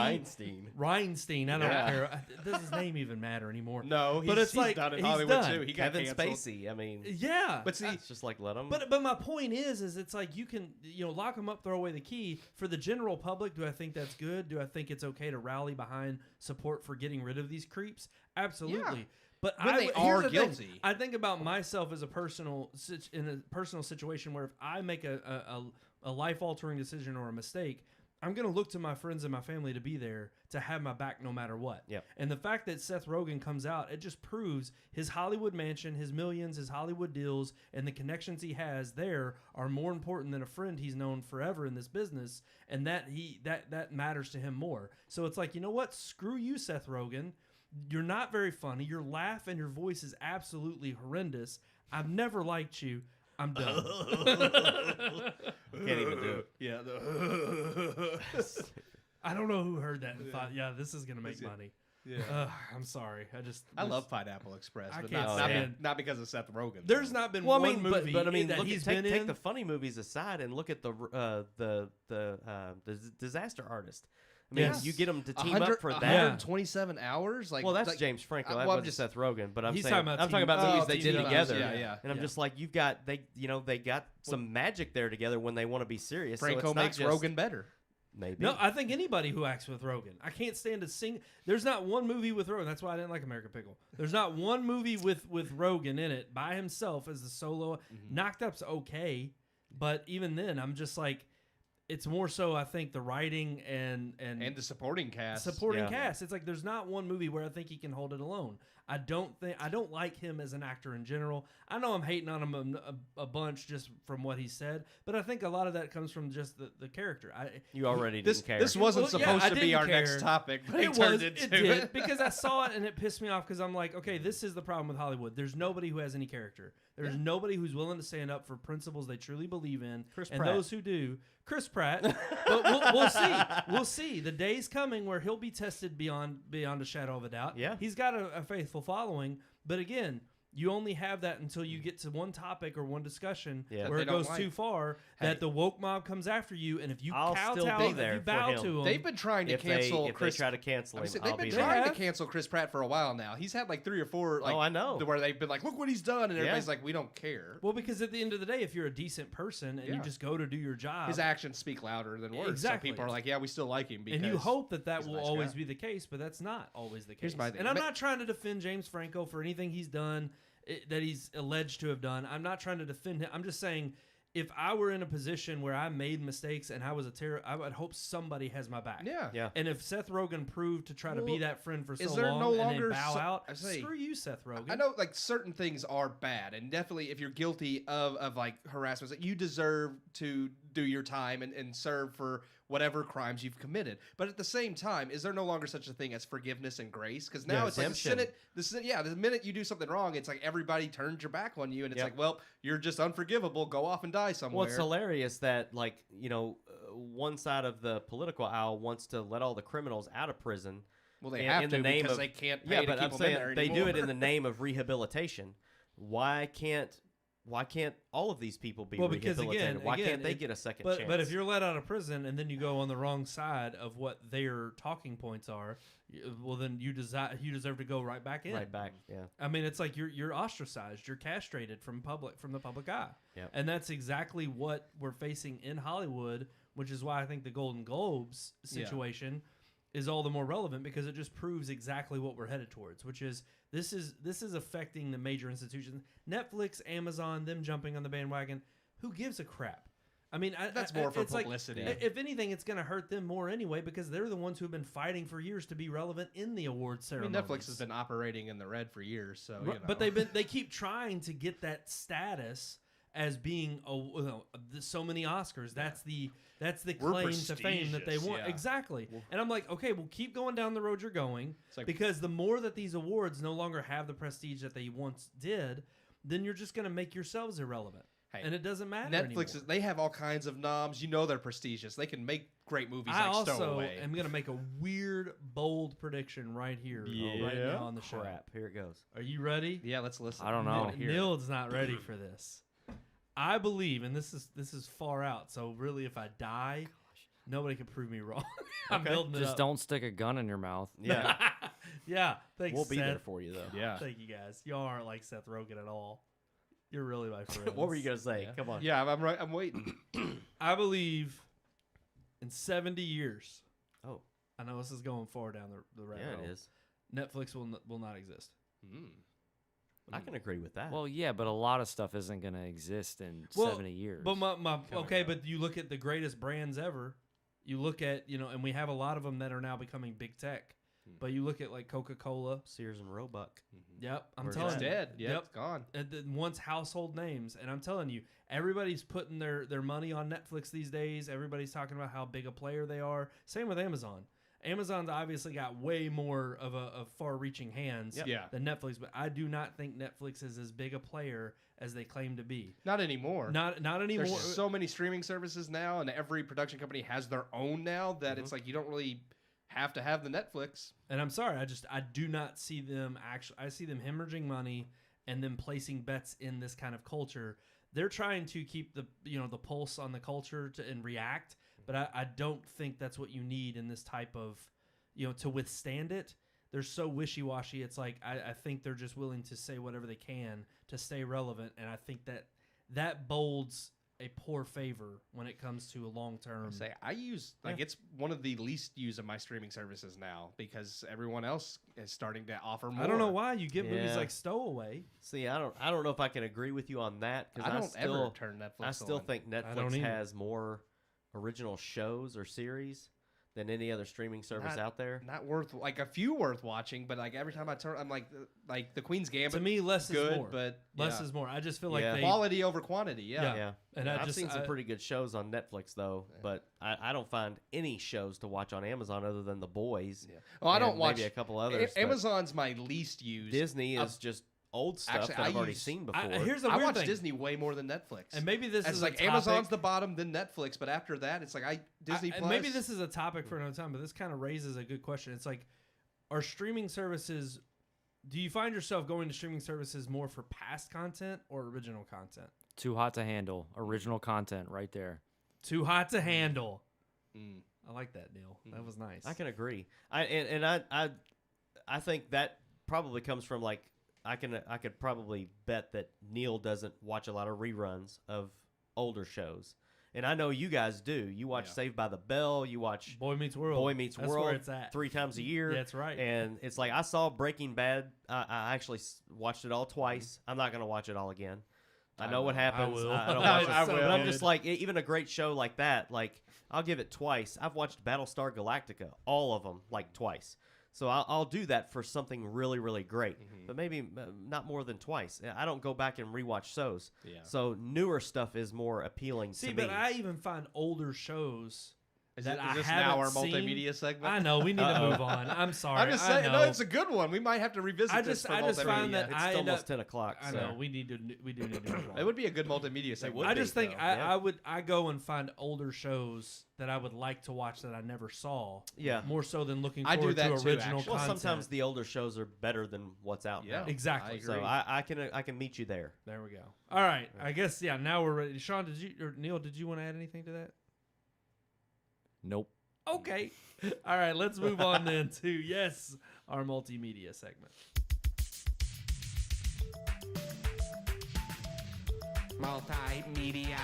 Reinstein, I don't care. Does his name even matter anymore? No, but it's he's like done in he's Hollywood done. too. He got Kevin canceled. Spacey. I mean, Yeah, But see, it's just like let him. but my point is it's like you can lock him up, throw away the key. For the general public, do I think that's good? Do I think it's okay to rally behind support for getting rid of these creeps? Absolutely. Yeah. But When they here's are the thing. guilty. I think about myself as in a personal situation where if I make a life altering decision or a mistake, I'm going to look to my friends and my family to be there to have my back no matter what. Yep. And the fact that Seth Rogen comes out, it just proves his Hollywood mansion, his millions, his Hollywood deals, and the connections he has there are more important than a friend he's known forever in this business, and that matters to him more. So it's like, you know what? Screw you, Seth Rogen. You're not very funny. Your laugh and your voice is absolutely horrendous. I've never liked you. I'm done. Can't even do it. Yeah. I don't know who heard that and thought, yeah, this is going to make money. Yeah. I'm sorry. I love Pineapple Express, I but can't not because of Seth Rogen. There's not been Well, I one mean, movie but I mean, that look he's take been in. the funny movies aside and look at the Disaster Artist. I mean, Yes. you get them to team up for that. 127 hours. Like, Well, that's like, James Franco. well, That I'm wasn't just- Seth Rogen, but I'm He's saying talking about I'm talking about team- movies Oh, they team did up. together. Yeah. And I'm just like, they got some magic there together when they want to be serious. Franco so it's not makes just, Rogen better. Maybe. No, I think anybody who acts with Rogen. I can't stand to sing. There's not one movie with Rogen. That's why I didn't like American Pickle. There's not one movie with Rogen in it by himself as the solo. Knocked Up's okay, but even then, I'm just like, it's more so I think the writing and And the supporting cast. supporting Yeah. cast. It's like there's not one movie where I think he can hold it alone. I don't like him as an actor in general. I know I'm hating on him a bunch just from what he said, but I think a lot of that comes from just the character. You already This didn't care. this wasn't Well, yeah, supposed I to be didn't our next care. topic, but It turned it into did because I saw it and it pissed me off because I'm like, okay, this is the problem with Hollywood. There's nobody who has any character. There's nobody who's willing to stand up for principles they truly believe in, Chris and Pratt. those who do, Chris Pratt. But we'll see. We'll see. The day's coming where he'll be tested beyond a shadow of a doubt. Yeah. He's got a faithful following, but again, you only have that until you get to one topic or one discussion Yeah. where They it don't goes like. too far that the woke mob comes after you, and if you I'll still kowtow, be if there you for bow him. to them, They've been trying to if cancel they Chris. try to cancel him, They've I'll been be trying there. to cancel Chris Pratt for a while now. He's had like 3 or 4. Like, I know. Where they've been like, look what he's done, and everybody's like, we don't care. well, because at the end of the day, if you're a decent person and you Yeah. just go to do your job, His actions speak louder than words. Exactly. So people are like, yeah, we still like him. Because and you hope that he's a will nice always guy. be the case, but that's not always the case. Here's my thing. And I'm Ma- not trying to defend James Franco for anything he's done that he's alleged to have done. I'm not trying to defend him. I'm just saying, if I were in a position where I made mistakes and I was a terror, I would hope somebody has my back. Yeah. Yeah. And if Seth Rogen proved to try to be Well, that friend for so is there long no and longer then bow so- out, I say- screw you, Seth Rogen. I know like certain things are bad, and definitely if you're guilty of like harassment, like, you deserve to do your time and serve for whatever crimes you've committed. But at the same time, is there no longer such a thing as forgiveness and grace? Because now Yeah, it's like redemption. the minute you do something wrong, it's like everybody turns your back on you, and it's Yep. like, well, you're just unforgivable. Go off and die somewhere. Well, it's hilarious that, like, one side of the political aisle wants to let all the criminals out of prison. Well, they in- have in to the name because of- they can't pay Yeah, to but keep I'm them saying in there they do it anymore. in the name of rehabilitation. Why can't all of these people be Well, because rehabilitated? Why can't they it- get a second but, chance? But if you're let out of prison and then you go on the wrong side of what their talking points are, well, then you deserve to go right back in. right back, yeah. I mean, it's like you're ostracized, you're castrated from the public eye, Yep. and that's exactly what we're facing in Hollywood, which is why I think the Golden Globes situation is all the more relevant because it just proves exactly what we're headed towards, which is this is affecting the major institutions, Netflix, Amazon, them jumping on the bandwagon. Who gives a crap? I mean, That's more for it's like, publicity. if anything, it's going to hurt them more anyway because they're the ones who have been fighting for years to be relevant in the awards I mean, ceremonies. Netflix has been operating in the red for years, so But they keep trying to get that status as being so many Oscars. That's the We're claim to fame that they prestigious, want. yeah. Exactly. And I'm like, okay, well, keep going down the road you're going, like- because the more that these awards no longer have the prestige that they once did, then you're just going to make yourselves irrelevant. Hey, and it doesn't matter anymore. Netflix, they have all kinds of noms. You know they're prestigious. They can make great movies I like also Stowaway. am going to make a weird, bold prediction right here, right now on the show. Crap. Here it goes. Are you ready? Yeah, let's listen. I don't know. Neil's not ready for this. I believe, and this is far out. So really, if I die, nobody can prove me wrong. I'm building it Just up. don't stick a gun in your mouth. Yeah. Yeah, thanks. We'll be Seth. there for you, though. Yeah. Thank you guys. Y'all aren't like Seth Rogen at all. You're really my friend. What were you going to say? Come on. Yeah, I'm right. I'm waiting. I believe in 70 years. Oh. I know this is going far down the rabbit Yeah, hole. it is. Netflix will not exist. I can agree with that. Well, yeah, but a lot of stuff isn't going to exist in 70 years. But but you look at the greatest brands ever. You look at, and we have a lot of them that are now becoming big tech. But you look at like Coca-Cola. Sears and Roebuck. Yep, I'm Where's telling It's you. dead. Yeah, Yep. it's gone. And then once household names, and I'm telling you, everybody's putting their money on Netflix these days. Everybody's talking about how big a player they are. Same with Amazon. Amazon's obviously got way more of far-reaching hands Yeah. than Netflix, but I do not think Netflix is as big a player as they claim to be. Not anymore. Not anymore. There's so many streaming services now, and every production company has their own now that it's like you don't really have to have the Netflix. And I'm sorry, I do not see them actually. I see them hemorrhaging money and then placing bets in this kind of culture. They're trying to keep the pulse on the culture and react, but I don't think that's what you need in this type of to withstand it. They're so wishy-washy. It's like I think they're just willing to say whatever they can to stay relevant, and I think that bolds a poor favor when it comes to a long-term. I use it's one of the least used of my streaming services now because everyone else is starting to offer more. I don't know why you get movies Yeah. like Stowaway. See, I don't know if I can agree with you on that I don't still, ever turn Netflix I still on. think don't Netflix either. has more original shows or series than any other streaming service out there. Not worth a few worth watching, but every time I turn, I'm like the Queen's Gambit. To me, less good, is more. but Less yeah. is more. I just feel like Yeah. they Quality over quantity. Yeah. Yeah. And I've seen some pretty good shows on Netflix though, but I don't find any shows to watch on Amazon other than The Boys. Yeah. Well, I don't and watch maybe a couple others. but Amazon's my least used. Disney is just old stuff Actually, that I've I already use- seen before. Here's the I weird watch thing. Disney way more than Netflix. And maybe this it's is like a topic, Amazon's the bottom, then Netflix, but after that, it's like Disney and Plus. maybe this is a topic for another time, but this kind of raises a good question. It's like, are streaming services? Do you find yourself going to streaming services more for past content or original content? Too hot to handle. Original content right there. Too hot to handle. Mm. I like that, Neil. That was nice. I can agree. I think that probably comes from I could probably bet that Neil doesn't watch a lot of reruns of older shows. And I know you guys do. You watch Yeah. Saved by the Bell. You watch Boy Meets World. Boy Meets That's World where it's at. 3 times a year. That's right. And it's like I saw Breaking Bad. I actually watched it all twice. I'm not going to watch it all again. I know what happens. will. I don't watch it. I will. But I'm just like, even a great show like that, I'll give it twice. I've watched Battlestar Galactica, all of them, twice. So I'll do that for something really, really great, but maybe not more than twice. I don't go back and rewatch shows. Yeah. So newer stuff is more appealing to me. but I even find older shows Is that I this haven't now our seen. multimedia segment? I know we need to move on. I'm sorry. I'm just I saying, know. no, it's a good one. We might have to revisit I this. just for find multimedia. that it's I end almost up- 10 o'clock. I so. know we do need to move on. It would be a good multimedia segment. I just think Yeah. I go and find older shows that I would like to watch that I never saw. Yeah. More so than looking I do forward that to too, original actually. Well, content. sometimes the older shows are better than what's out Yeah. now. Exactly. I agree. So I can meet you there. There we go. All right. I guess now we're ready. Sean, Neil, did you want to add anything to that? Nope. Okay. All right, let's move on then to our multimedia segment. Multimedia.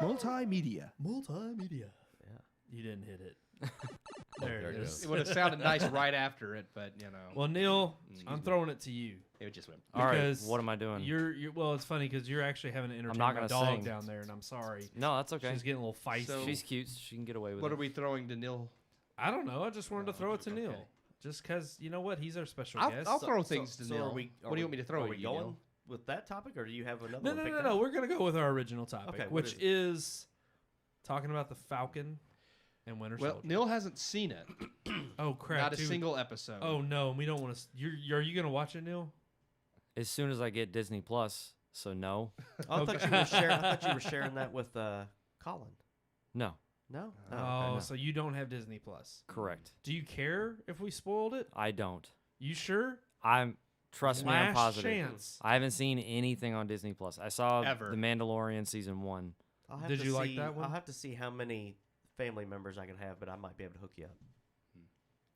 Multimedia. Multimedia. Yeah. You didn't hit it. There it is. It would have sounded nice right after it, but Well, Neil, I'm throwing it to you. it just went. All right. Because What am I doing? You're well, it's funny because you're actually having to entertain not my gonna dog sing. down there, and I'm sorry. No, that's okay. She's getting a little feisty. So- She's cute. She can get away with What it. are we throwing to Neil? I don't know. I just wanted to throw it to Neil. just because you know what, he's our special I'll guest. throw things to Neil. Are What do you we- want me to throw Are at we you, going Neil? with that topic, or do you have another No, one? no, picked no, out? no. We're gonna go with our original topic, Okay, what which is it? is talking about the Falcon and Winter Well, Soldier. Neil hasn't seen it. Oh crap! Not a dude. single episode. Oh no, we don't want to. Are you gonna watch it, Neil? As soon as I get Disney Plus, so no, I thought you were sharing. I thought you were sharing that with Colin. no, No. Oh, okay. so you don't have Disney Plus. correct. Do you care if we spoiled it? I don't. You sure? Trust me, I'm Last positive. chance. I haven't seen anything on Disney Plus. I saw Ever. The Mandalorian season 1. I'll have Did to you like see- that one? I'll have to see how many family members I can have, but I might be able to hook you up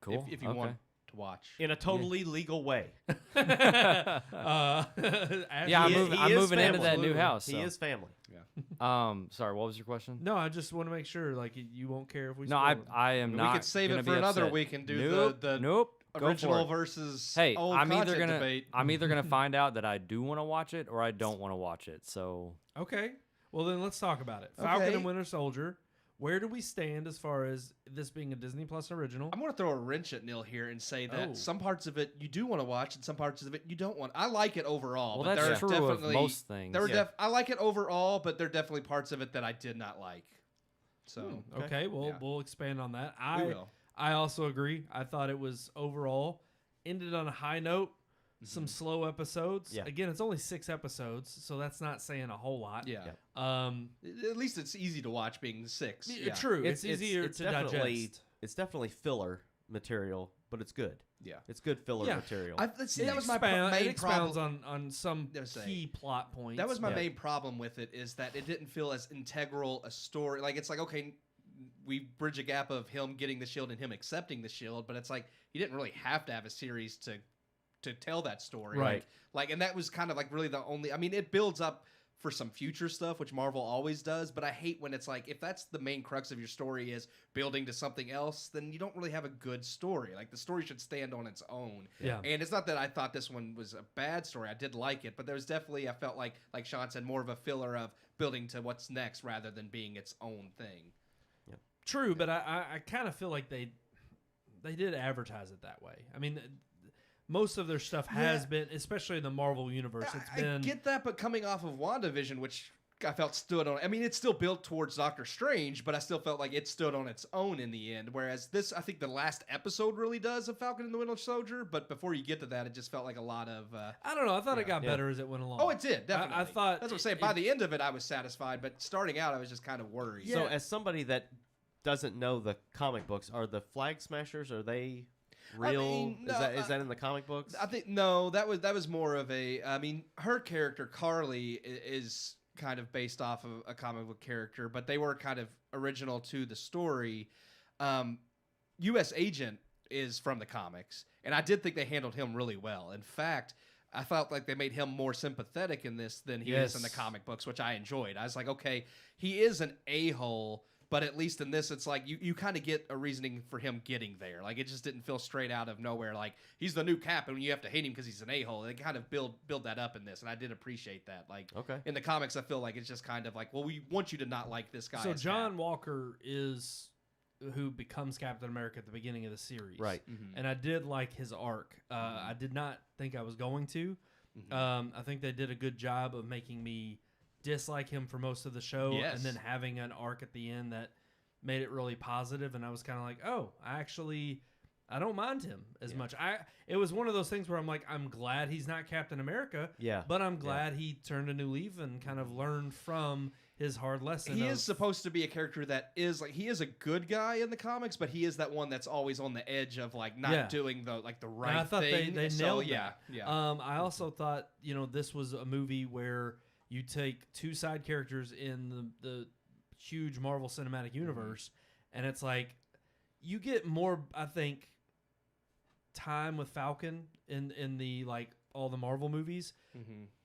Cool. If you okay. want to watch. in a totally legal way. Yeah, I'm moving into that new house. He so. is family. Sorry, what was your question? No, I just want to make sure, like, you won't care if we. No, spoil it. I am We not. could save gonna it for be another upset. week and do nope, the nope. Go for original it. versus Hey, old I'm either content gonna debate. I'm either gonna find out that I do want to watch it or I don't want to watch it. So Okay. Well, then let's talk about it. Falcon Okay. and Winter Soldier. Where do we stand as far as this being a Disney Plus original? I'm going to throw a wrench at Neil here and say that Oh. some parts of it you do want to watch and some parts of it you don't want. I like it overall. well, but that's there are true definitely, of most things. There were I like it overall, but there are definitely parts of it that I did not like. So Okay, well, Yeah. we'll expand on that. we will. I also agree. I thought it was overall ended on a high note. Some slow episodes. Yeah. Again, it's only 6 episodes, so that's not saying a whole lot. Yeah. Yeah. At least it's easy to watch being 6. Yeah. True. It's easier to definitely, digest. It's definitely filler material, but it's good. Yeah. It's good filler Yeah. material. See, It that was my expound- main it expounds problem. on some I was saying, key plot points. That was my Yeah. main problem with it is that it didn't feel as integral a story. Like, it's like, okay, we bridge a gap of him getting the shield and him accepting the shield, but it's like you didn't really have to have a series to tell that story. Right. Like, and that was kind of like really the only, I mean, it builds up for some future stuff, which Marvel always does, but I hate when it's like, if that's the main crux of your story is building to something else, then you don't really have a good story. Like, the story should stand on its own. Yeah. And it's not that I thought this one was a bad story. I did like it, but there was definitely, I felt like Sean said, more of a filler of building to what's next rather than being its own thing. True, but I kind of feel like they did advertise it that way. I mean, most of their stuff has been, especially in the Marvel universe, it's I been. get that, but coming off of WandaVision, which I felt stood on. I mean, it's still built towards Doctor Strange, but I still felt like it stood on its own in the end. Whereas this, I think the last episode really does of Falcon and the Winter Soldier. But before you get to that, it just felt like a lot of. I don't know. I thought it got Yeah. better as it went along. Oh, it did definitely. I thought that's what I'm saying. By the end of it, I was satisfied, but starting out, I was just kind of worried. Yeah. So, as somebody that doesn't know the comic books, are the Flag Smashers, are they real? mean, no, is that in the comic books? I think no, that was more of a. I mean, her character Carly is kind of based off of a comic book character, but they were kind of original to the story. U.S. Agent is from the comics, and I did think they handled him really well. In fact, I felt like they made him more sympathetic in this than he is in the Yes. comic books, which I enjoyed. I was like, okay, he is an a-hole. But at least in this, it's like you kind of get a reasoning for him getting there. Like, it just didn't feel straight out of nowhere. Like, he's the new cap, and you have to hate him because he's an a-hole. They kind of build that up in this, and I did appreciate that. Like, Okay. in the comics, I feel like it's just kind of like, well, we want you to not like this guy. So as John Cap. Walker is who becomes Captain America at the beginning of the series, Right. And I did like his arc. I did not think I was going to. I think they did a good job of making me dislike him for most of the show, Yes. and then having an arc at the end that made it really positive, and I was kind of like, oh, I don't mind him as much. It was one of those things where I'm like, I'm glad he's not Captain America, Yeah. but I'm glad he turned a new leaf and kind of learned from his hard lesson. He of- is supposed to be a character that is like, he is a good guy in the comics, but he is that one that's always on the edge of like not Yeah. doing the right And I thought thing. they So, nailed yeah, that. yeah. I also thought, this was a movie where you take two side characters in the huge Marvel Cinematic Universe, and it's like you get more, I think, time with Falcon in the like all the Marvel movies.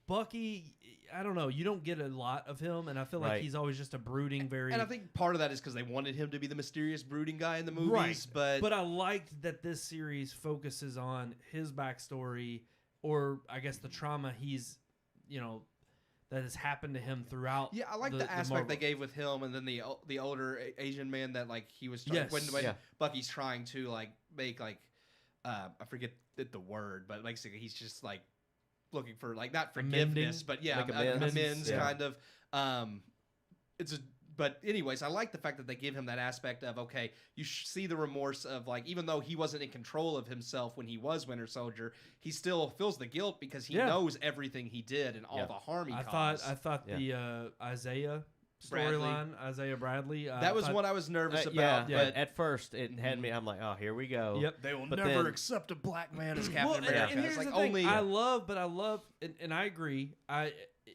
Bucky, I don't know. You don't get a lot of him, and I feel like Right. he's always just a brooding, very. And I think part of that is because they wanted him to be the mysterious, brooding guy in the movies. Right. But I liked that this series focuses on his backstory, or I guess the trauma he's, that has happened to him throughout. yeah, I like the aspect Marvel. they gave with him, and then the older Asian man that like he was trying, Yes. when Yeah. Bucky's trying to like make like I forget the word, but basically he's just like looking for like not forgiveness, but yeah, Like amends. amends Yeah. kind of. But anyways, I like the fact that they give him that aspect of, okay, you see the remorse of like, even though he wasn't in control of himself when he was Winter Soldier, he still feels the guilt because he knows everything he did and all the harm he caused. I thought the Isaiah Bradley. storyline, Isaiah Bradley. That was what I was nervous Yeah, about. But at first it had me. I'm like, oh, here we go. Yep. they will But never then- accept a black man as Captain Well, America. and It's here's like the thing. only I love, and I agree.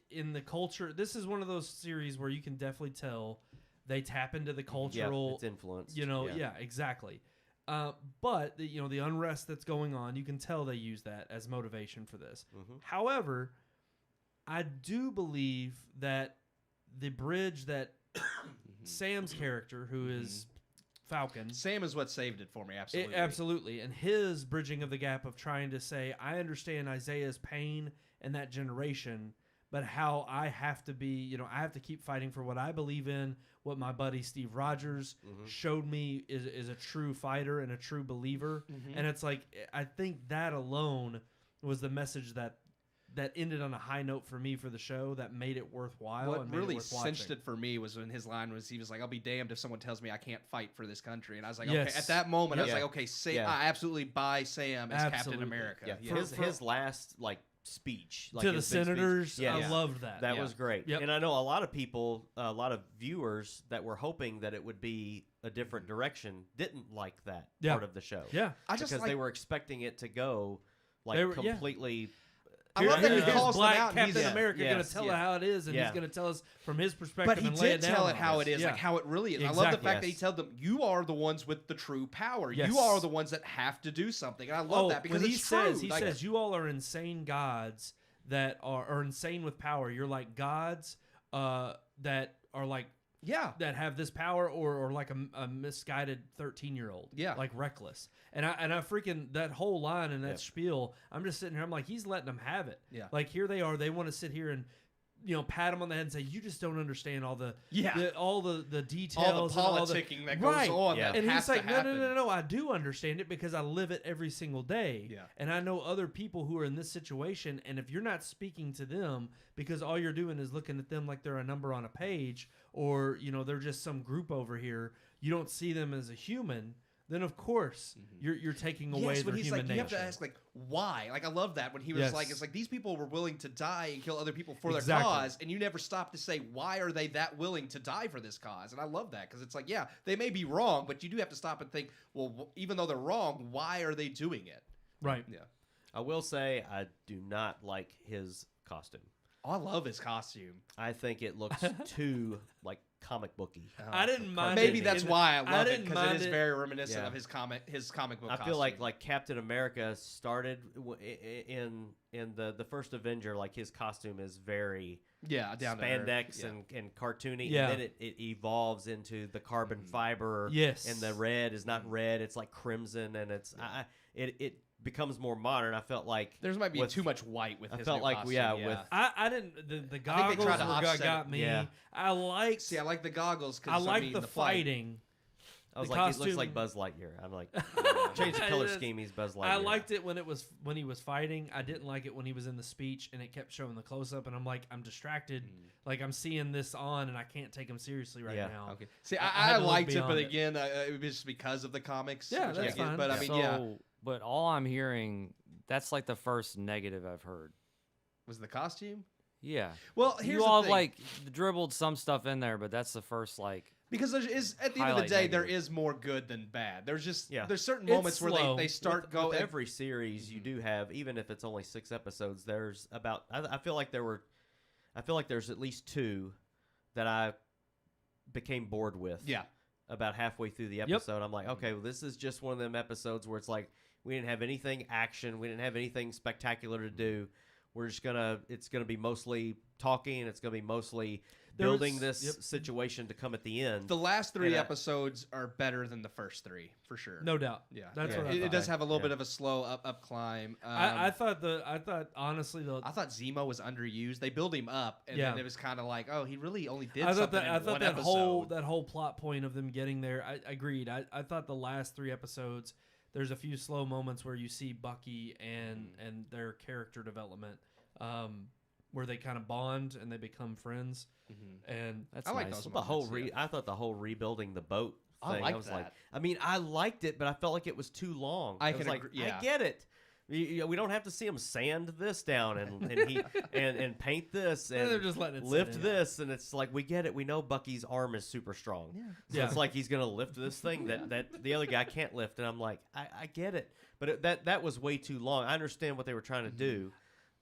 In the culture, this is one of those series where you can definitely tell they tap into the Yeah, cultural. it's influenced. Yeah, exactly. But the unrest that's going on, you can tell they use that as motivation for this. Mhm. However, I do believe that the bridge that Sam's character, who is Falcon, Sam is what saved it for me. Absolutely. absolutely, and his bridging of the gap of trying to say, I understand Isaiah's pain and that generation, but how I have to be, I have to keep fighting for what I believe in, what my buddy Steve Rogers showed me is a true fighter and a true believer. And it's like, I think that alone was the message that ended on a high note for me for the show that made it worthwhile. What and made really it worth cinched watching. it for me was when his line was, he was like, "I'll be damned if someone tells me I can't fight for this country." And I was like, Yes. okay. At that moment, I was Yeah. like, okay, Yeah. I absolutely buy Sam as Captain Absolutely. America. Yeah, his last speech like to the his big speech, senators. yeah. I loved that. That was great. Yep. And I know a lot of people, a lot of viewers that were hoping that it would be a different direction didn't like that Yeah. part of the show. Yeah. I just because like, they were expecting it to go like They were- yeah. completely. I love that he Here's calls them Black out. and Captain he's- America going yes, to tell yeah. it how it is, and Yeah. he's going to tell us from his perspective. But he and lay did down tell on it how us. it is, Yeah. like how it really is. I love the Exactly. fact that he Yes. told them, "You are the ones with the true power. Yes. You are the ones that have to do something." And I love that because when it's he says, true. he Like, says, you all are insane gods that are insane with power. You're like gods that are like yeah, that have this power, or like a misguided 13-year-old. Yeah. like reckless. And I freaking that whole line and that Yep. spiel. I'm just sitting here. I'm like, he's letting them have it. Yeah. Like here they are. They want to sit here and pat him on the head and say, you just don't understand all the all the details, all the and all the politicking that goes Right. on. Yeah. That and has he's like, to happen. no, I do understand it because I live it every single day. Yeah. And I know other people who are in this situation. And if you're not speaking to them because all you're doing is looking at them like they're a number on a page, or, they're just some group over here, you don't see them as a human, then of course you're taking away Yes, their when he's human like, nature. you have to ask, like, why? Like, I love that when he was Yes. like, it's like these people were willing to die and kill other people for Exactly. their cause, and you never stop to say, why are they that willing to die for this cause? And I love that because it's like, yeah, they may be wrong, but you do have to stop and think, well, even though they're wrong, why are they doing it? Right. Yeah. I will say I do not like his costume. Oh, I love his costume. I think it looks too like comic booky. I didn't mind Maybe it. that's And why I love it didn't because it mind is very reminiscent Yeah. of his comic book. I costume. feel like Captain America started in the first Avenger. Like his costume is very down to earth. spandex Yeah. and cartoony, Yeah. and then it evolves into the carbon fiber. Yes. and the red is not red; it's like crimson, and it becomes more modern. I felt like There might be with- too much white with I his felt new like, costume, yeah, with- I didn't the they goggles tried to were offset got it. me. Yeah. I liked See, I like the goggles. I liked the flight. fighting. I was the like, he looks costume- like Buzz Lightyear. I'm like, change the color It is. scheme. He's Buzz Lightyear. I liked it when he was fighting. I didn't like it when he was in the speech and it kept showing the close up, and I'm like, I'm distracted. Like I'm seeing this on and I can't take him seriously right Yeah. now. Okay. See, I I had to look liked it, beyond but it. again, it was just because of the comics. Yeah, which I that's get, fine. But I mean, so, yeah, but all I'm hearing, that's like the first negative I've heard. was the costume. Yeah. Well, here's You all the have thing. like dribbled some stuff in there, but that's the first like. Because there is at the end of the Highlight day, there negative. is more good than bad. There's just Yeah. there's certain It's moments where slow. they start with going. every series you do have, even if it's only 6 episodes. There's about I feel like there's at least 2 that I became bored with. Yeah. About halfway through the episode, I'm like, okay, well, this is just one of them episodes where it's like we didn't have anything action, we didn't have anything spectacular to do. We're just it's gonna be mostly talking, and it's gonna be mostly building this situation to come at the end. The last 3 And, episodes are better than the first 3 for sure. No doubt. Yeah, That's yeah. what I It thought. does have a little Yeah. bit of a slow up climb. I thought honestly the I thought Zemo was underused. They build him up, and Yeah. then it was kind of like, oh, he really only did I thought something that in I thought one that episode. whole plot point of them getting there. I agreed. I thought the last 3 episodes there's a few slow moments where you see Bucky and their character development, where they kind of bond and they become friends. And That's I like nice. those The whole moments, I thought the whole rebuilding the boat I thing. like I was that. like, I mean, I liked it, but I felt like it was too long. I was can like, agree- yeah. I get it. We don't have to see him sand this down and paint this and they're just letting it sit lift in. this, and it's like we get it. We know Bucky's arm is super strong, so it's like he's gonna lift this thing that the other guy can't lift, and I'm like, I get it, but that was way too long. I understand what they were trying to do,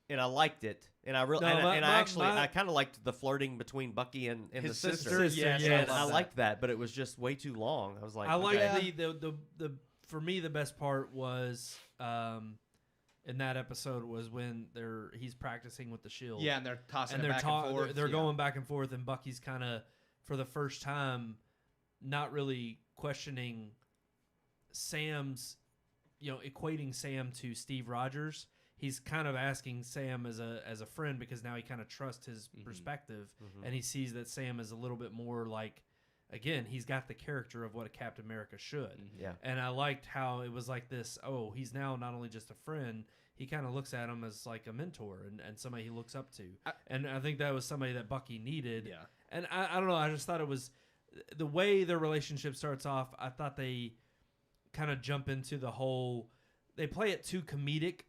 and I liked it, and I really I kind of liked the flirting between Bucky and the His sister. yes, And I I love liked that, but it was just way too long. I was like, I like okay. the for me the best part was in that episode was when he's practicing with the shield. Yeah, and they're tossing and it they're back and forth. they're yeah. going back and forth, and Bucky's kind of for the first time not really questioning Sam's, equating Sam to Steve Rogers. He's kind of asking Sam as a friend because now he kind of trusts his perspective, and he sees that Sam is a little bit more like, again, he's got the character of what a Captain America should. Yeah. And I liked how it was like this, he's now not only just a friend, he kind of looks at him as like a mentor and somebody he looks up to. And I think that was somebody that Bucky needed. Yeah. And I don't know, I just thought it was the way their relationship starts off. I thought they kind of jump into the whole, they play it too comedic.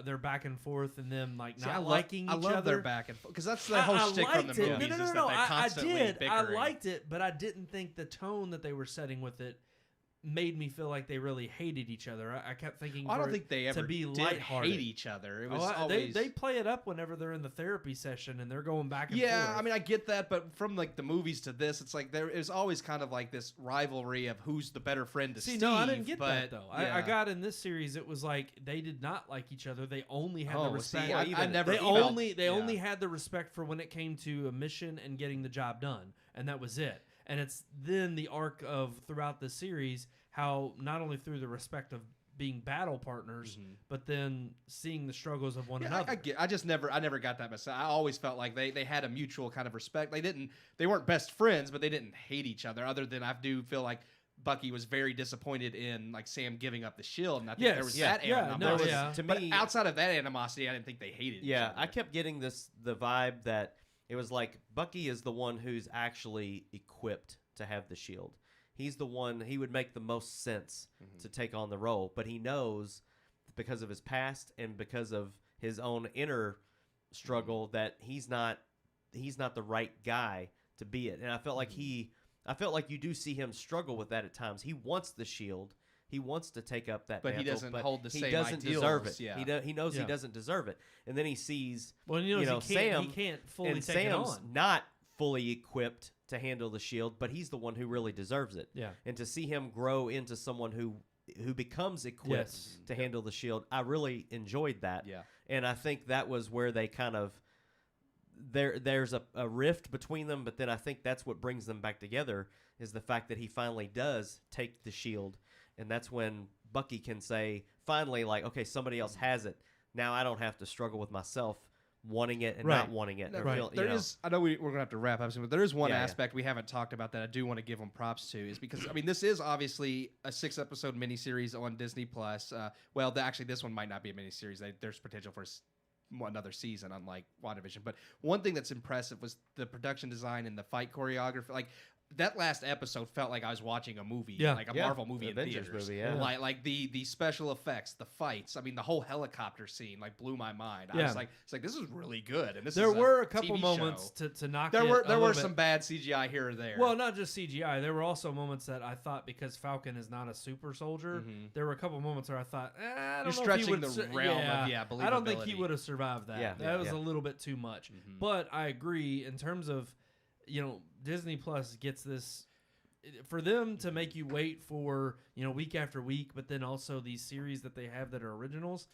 They're back and forth and them like not liking each other. I love their back and forth because that's the whole shtick from the movies. No, is that no. they're I constantly did. bickering. I liked it, but I didn't think the tone that they were setting with it made me feel like they really hated each other. I kept thinking, I don't think they ever to be did lighthearted. hate each other. It was always they play it up whenever they're in the therapy session and they're going back and forth. yeah. I mean, I get that, but from like the movies to this, it's like there is always kind of like this rivalry of who's the better friend to Steve. No, I didn't get but, that though. Yeah. I got in this series, it was like they did not like each other. They only had the respect. See, I never. They felt- only had the respect for when it came to a mission and getting the job done, and that was it. And it's then the arc of throughout the series how not only through the respect of being battle partners, but then seeing the struggles of one another. I never got that myself. I always felt like they had a mutual kind of respect. They weren't best friends, but they didn't hate each other. Other than I do feel like Bucky was very disappointed in like Sam giving up the shield, and I think there was that animosity. To But me, outside of that animosity, I didn't think they hated each other. I kept getting the vibe that it was like Bucky is the one who's actually equipped to have the shield. He's the one, he would make the most sense to take on the role, but he knows because of his past and because of his own inner struggle that he's not the right guy to be it. And I felt like you do see him struggle with that at times. He wants the shield. He wants to take up that But he mantle, doesn't but hold the he same doesn't ideals. deserve it. Yeah. He knows he doesn't deserve it. And then he sees Sam, he can't fully and take Sam's it on. not fully equipped to handle the shield, but he's the one who really deserves it. Yeah. And to see him grow into someone who becomes equipped to handle the shield, I really enjoyed that. Yeah. And I think that was where they kind of there's a rift between them, but then I think that's what brings them back together is the fact that he finally does take the shield, and that's when Bucky can say finally, like, okay, somebody else has it. Now I don't have to struggle with myself wanting it and not wanting it. There is. I know we're gonna have to wrap up soon, but there is one Yeah, aspect we haven't talked about that I do want to give them props to, is because I mean this is obviously a 6-episode miniseries on Disney Plus. Actually, this one might not be a miniseries. There's potential for another season, unlike WandaVision. But one thing that's impressive was the production design and the fight choreography. Like that last episode felt like I was watching a movie, like a Marvel movie in Avengers theaters. movie, yeah. Like the special effects, the fights. I mean, the whole helicopter scene like blew my mind. I was like, it's like this is really good. And There were a TV couple moments show. to knock. There it were some bad CGI here or there. Well, not just CGI. There were also moments that I thought, because Falcon is not a super soldier, there were a couple moments where I thought, I don't know stretching if he the would realm of I don't think he believability. would have survived that. Yeah. That was Yeah. a little bit too much. But I agree in terms of, Disney Plus gets this. For them to make you wait for week after week, but then also these series that they have that are originals,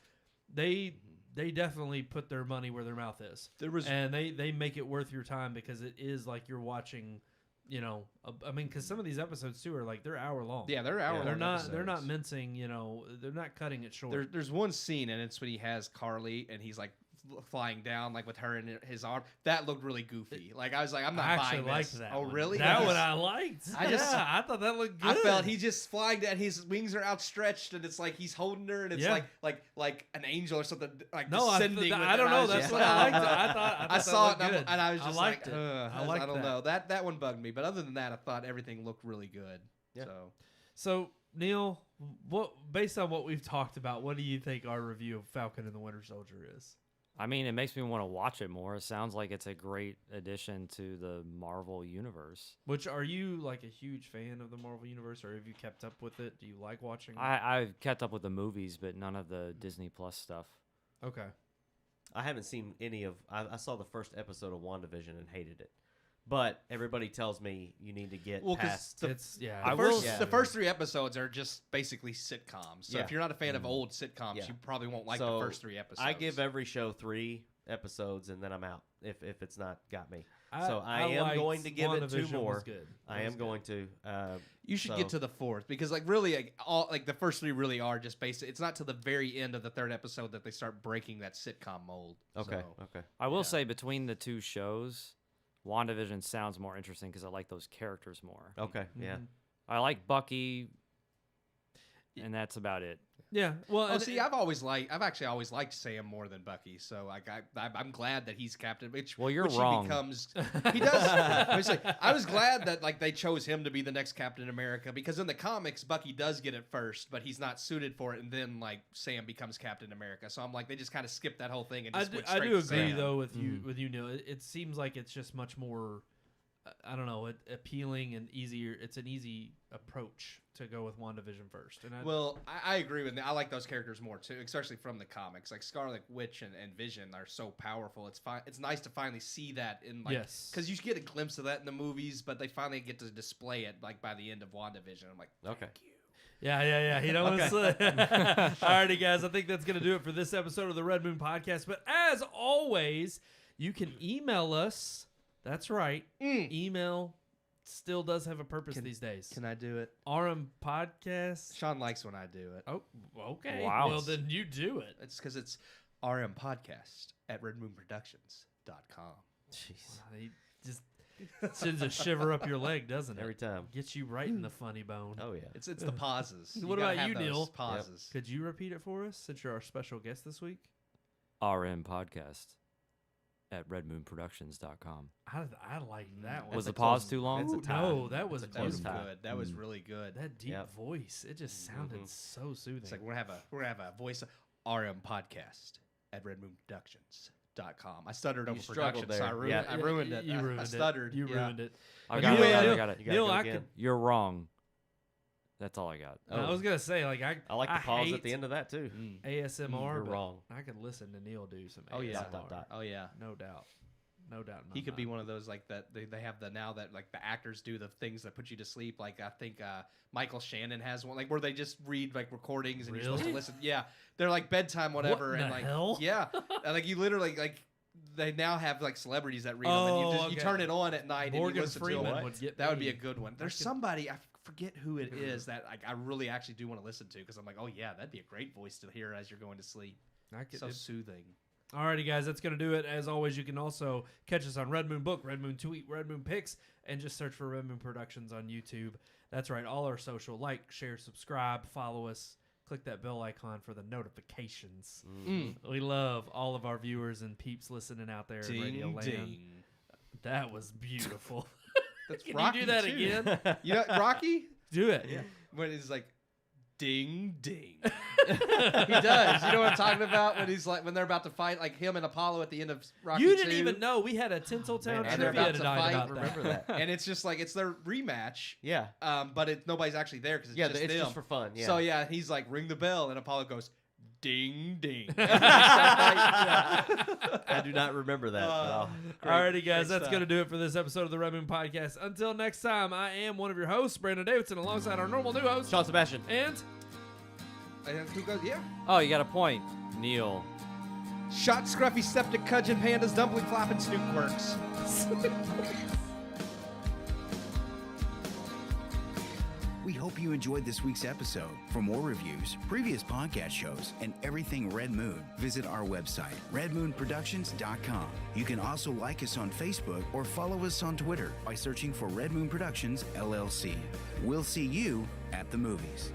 they definitely put their money where their mouth is. And they make it worth your time because it is like you're watching. I mean, because some of these episodes too are like they're hour long. Yeah, they're hour long. They're not mincing. They're not cutting it short. There's one scene, and it's when he has Carly, and he's like flying down like with her in his arm. That looked really goofy. Like I was like, I'm not I actually buying liked this. that. Oh one. really? That Because one I liked. I thought that looked good. I felt he just flying down. His wings are outstretched, and it's like he's holding her, and it's like an angel or something like descending. I don't know. That's what I liked. I thought I saw it, good. and I was just liked like, it. I don't know. That one bugged me, but other than that, I thought everything looked really good. Yeah. So Neil, based on what we've talked about, what do you think our review of Falcon and the Winter Soldier is? I mean, it makes me want to watch it more. It sounds like it's a great addition to the Marvel universe. Which, are you like a huge fan of the Marvel universe, or have you kept up with it? Do you like watching it? I've kept up with the movies, but none of the Disney Plus stuff. Okay. I haven't seen any of. I saw the first episode of WandaVision and hated it. But everybody tells me you need to get past. The first 3 episodes are just basically sitcoms. So if you're not a fan of old sitcoms, you probably won't like the first 3 episodes. I give every show 3 episodes and then I'm out if it's not got me. So I am going to give it 2 more. I am going to. You should get to the 4th because like really the first 3 really are just basic. It's not till the very end of the 3rd episode that they start breaking that sitcom mold. Okay. So, okay. I will say between the 2 shows, WandaVision sounds more interesting because I like those characters more. Okay, yeah. I like Bucky, and that's about it. Yeah. Well, I've actually always liked Sam more than Bucky. So like I'm glad that he's captain. Well, you're wrong. He does. I was glad that like they chose him to be the next Captain America because in the comics Bucky does get it first, but he's not suited for it, and then like Sam becomes Captain America. So I'm like they just kind of skipped that whole thing and just went straight I do to agree Sam. though with you Neil. It seems like it's just much more. I don't know, appealing and easier. It's an easy approach to go with WandaVision first. And I agree with that. I like those characters more too, especially from the comics. Like Scarlet Witch and Vision are so powerful. It's nice to finally see that in like because you get a glimpse of that in the movies, but they finally get to display it like by the end of WandaVision. I'm like, okay. Thank you. Yeah. You know what I'm saying? Alrighty, guys. I think that's gonna do it for this episode of the Red Moon Podcast. But as always, you can email us. That's right. Email still does have a purpose these days. Can I do it? RMPodcast. Sean likes when I do it. Oh, okay. Wow. Well, then you do it. It's because it's RMPodcast at redmoonproductions.com. Jeez. He just sends a shiver up your leg, doesn't it? Every time. Gets you right in the funny bone. Oh, yeah. It's the pauses. What gotta about have you, those Neil? Pauses. Could you repeat it for us since you're our special guest this week? RMPodcast at redmoonproductions.com. I like that one. Was the pause too long? Ooh, no, that was That was beautiful. good. That was really good. That deep voice, it just sounded so soothing. It's like we're gonna have a voice RM podcast at redmoonproductions.com. I stuttered over production, so I ruined it. You ruined I it. stuttered. You ruined it. I got it. Neil, I could. You're wrong. That's all I got. I was gonna say, like I like the pause at the end of that too. ASMR. You're but wrong. I could listen to Neil do some. Oh yeah. ASMR. Oh yeah. No doubt. No doubt. He could be one of those like that. They have the now that like the actors do the things that put you to sleep. Like I think Michael Shannon has one like where they just read like recordings and you're supposed to listen. Yeah, they're like bedtime whatever What and the like hell? yeah, and, like you literally like they now have like celebrities that read them and you turn it on at night Morgan and you listen Freeman to them. would get That would be me. a good one. There's somebody I forget who it is that like I really actually do want to listen to because I'm like oh yeah that'd be a great voice to hear as you're going to sleep. So soothing. Alrighty, guys, that's going to do it. As always, you can also catch us on Red Moon Book, Red Moon Tweet, Red Moon Picks, and just search for Red Moon Productions on YouTube. That's right, all our social. Like, share, subscribe, follow us. Click that bell icon for the notifications. We love all of our viewers and peeps listening out there in Radio Land. That was beautiful. That's Can Rocky you do that too. again? You know, Rocky? Do it. Yeah. When it's like, ding, ding. He does. You know what I'm talking about? When he's like, when they're about to fight, like him and Apollo at the end of Rocky You didn't 2. even know we had a Tinseltown And they're trivia about to tonight fight. about Remember that. that. And it's just like, it's their rematch. Yeah. But nobody's actually there because it's Yeah, just it's them. just for fun. Yeah. So yeah, he's like, ring the bell, and Apollo goes, ding, ding. I do not remember that. Alrighty, guys, that's going to do it for this episode of the Red Moon Podcast. Until next time, I am one of your hosts, Brandon Davidson, alongside our normal new host, Sean Sebastian. And And who goes, yeah. Oh, you got a point, Neil. Shot, scruffy, septic, cudgeon, pandas, dumpling, flopping, snook works. We hope you enjoyed this week's episode. For more reviews, previous podcast shows, and everything Red Moon, visit our website, redmoonproductions.com. You can also like us on Facebook or follow us on Twitter by searching for Red Moon Productions, LLC. We'll see you at the movies.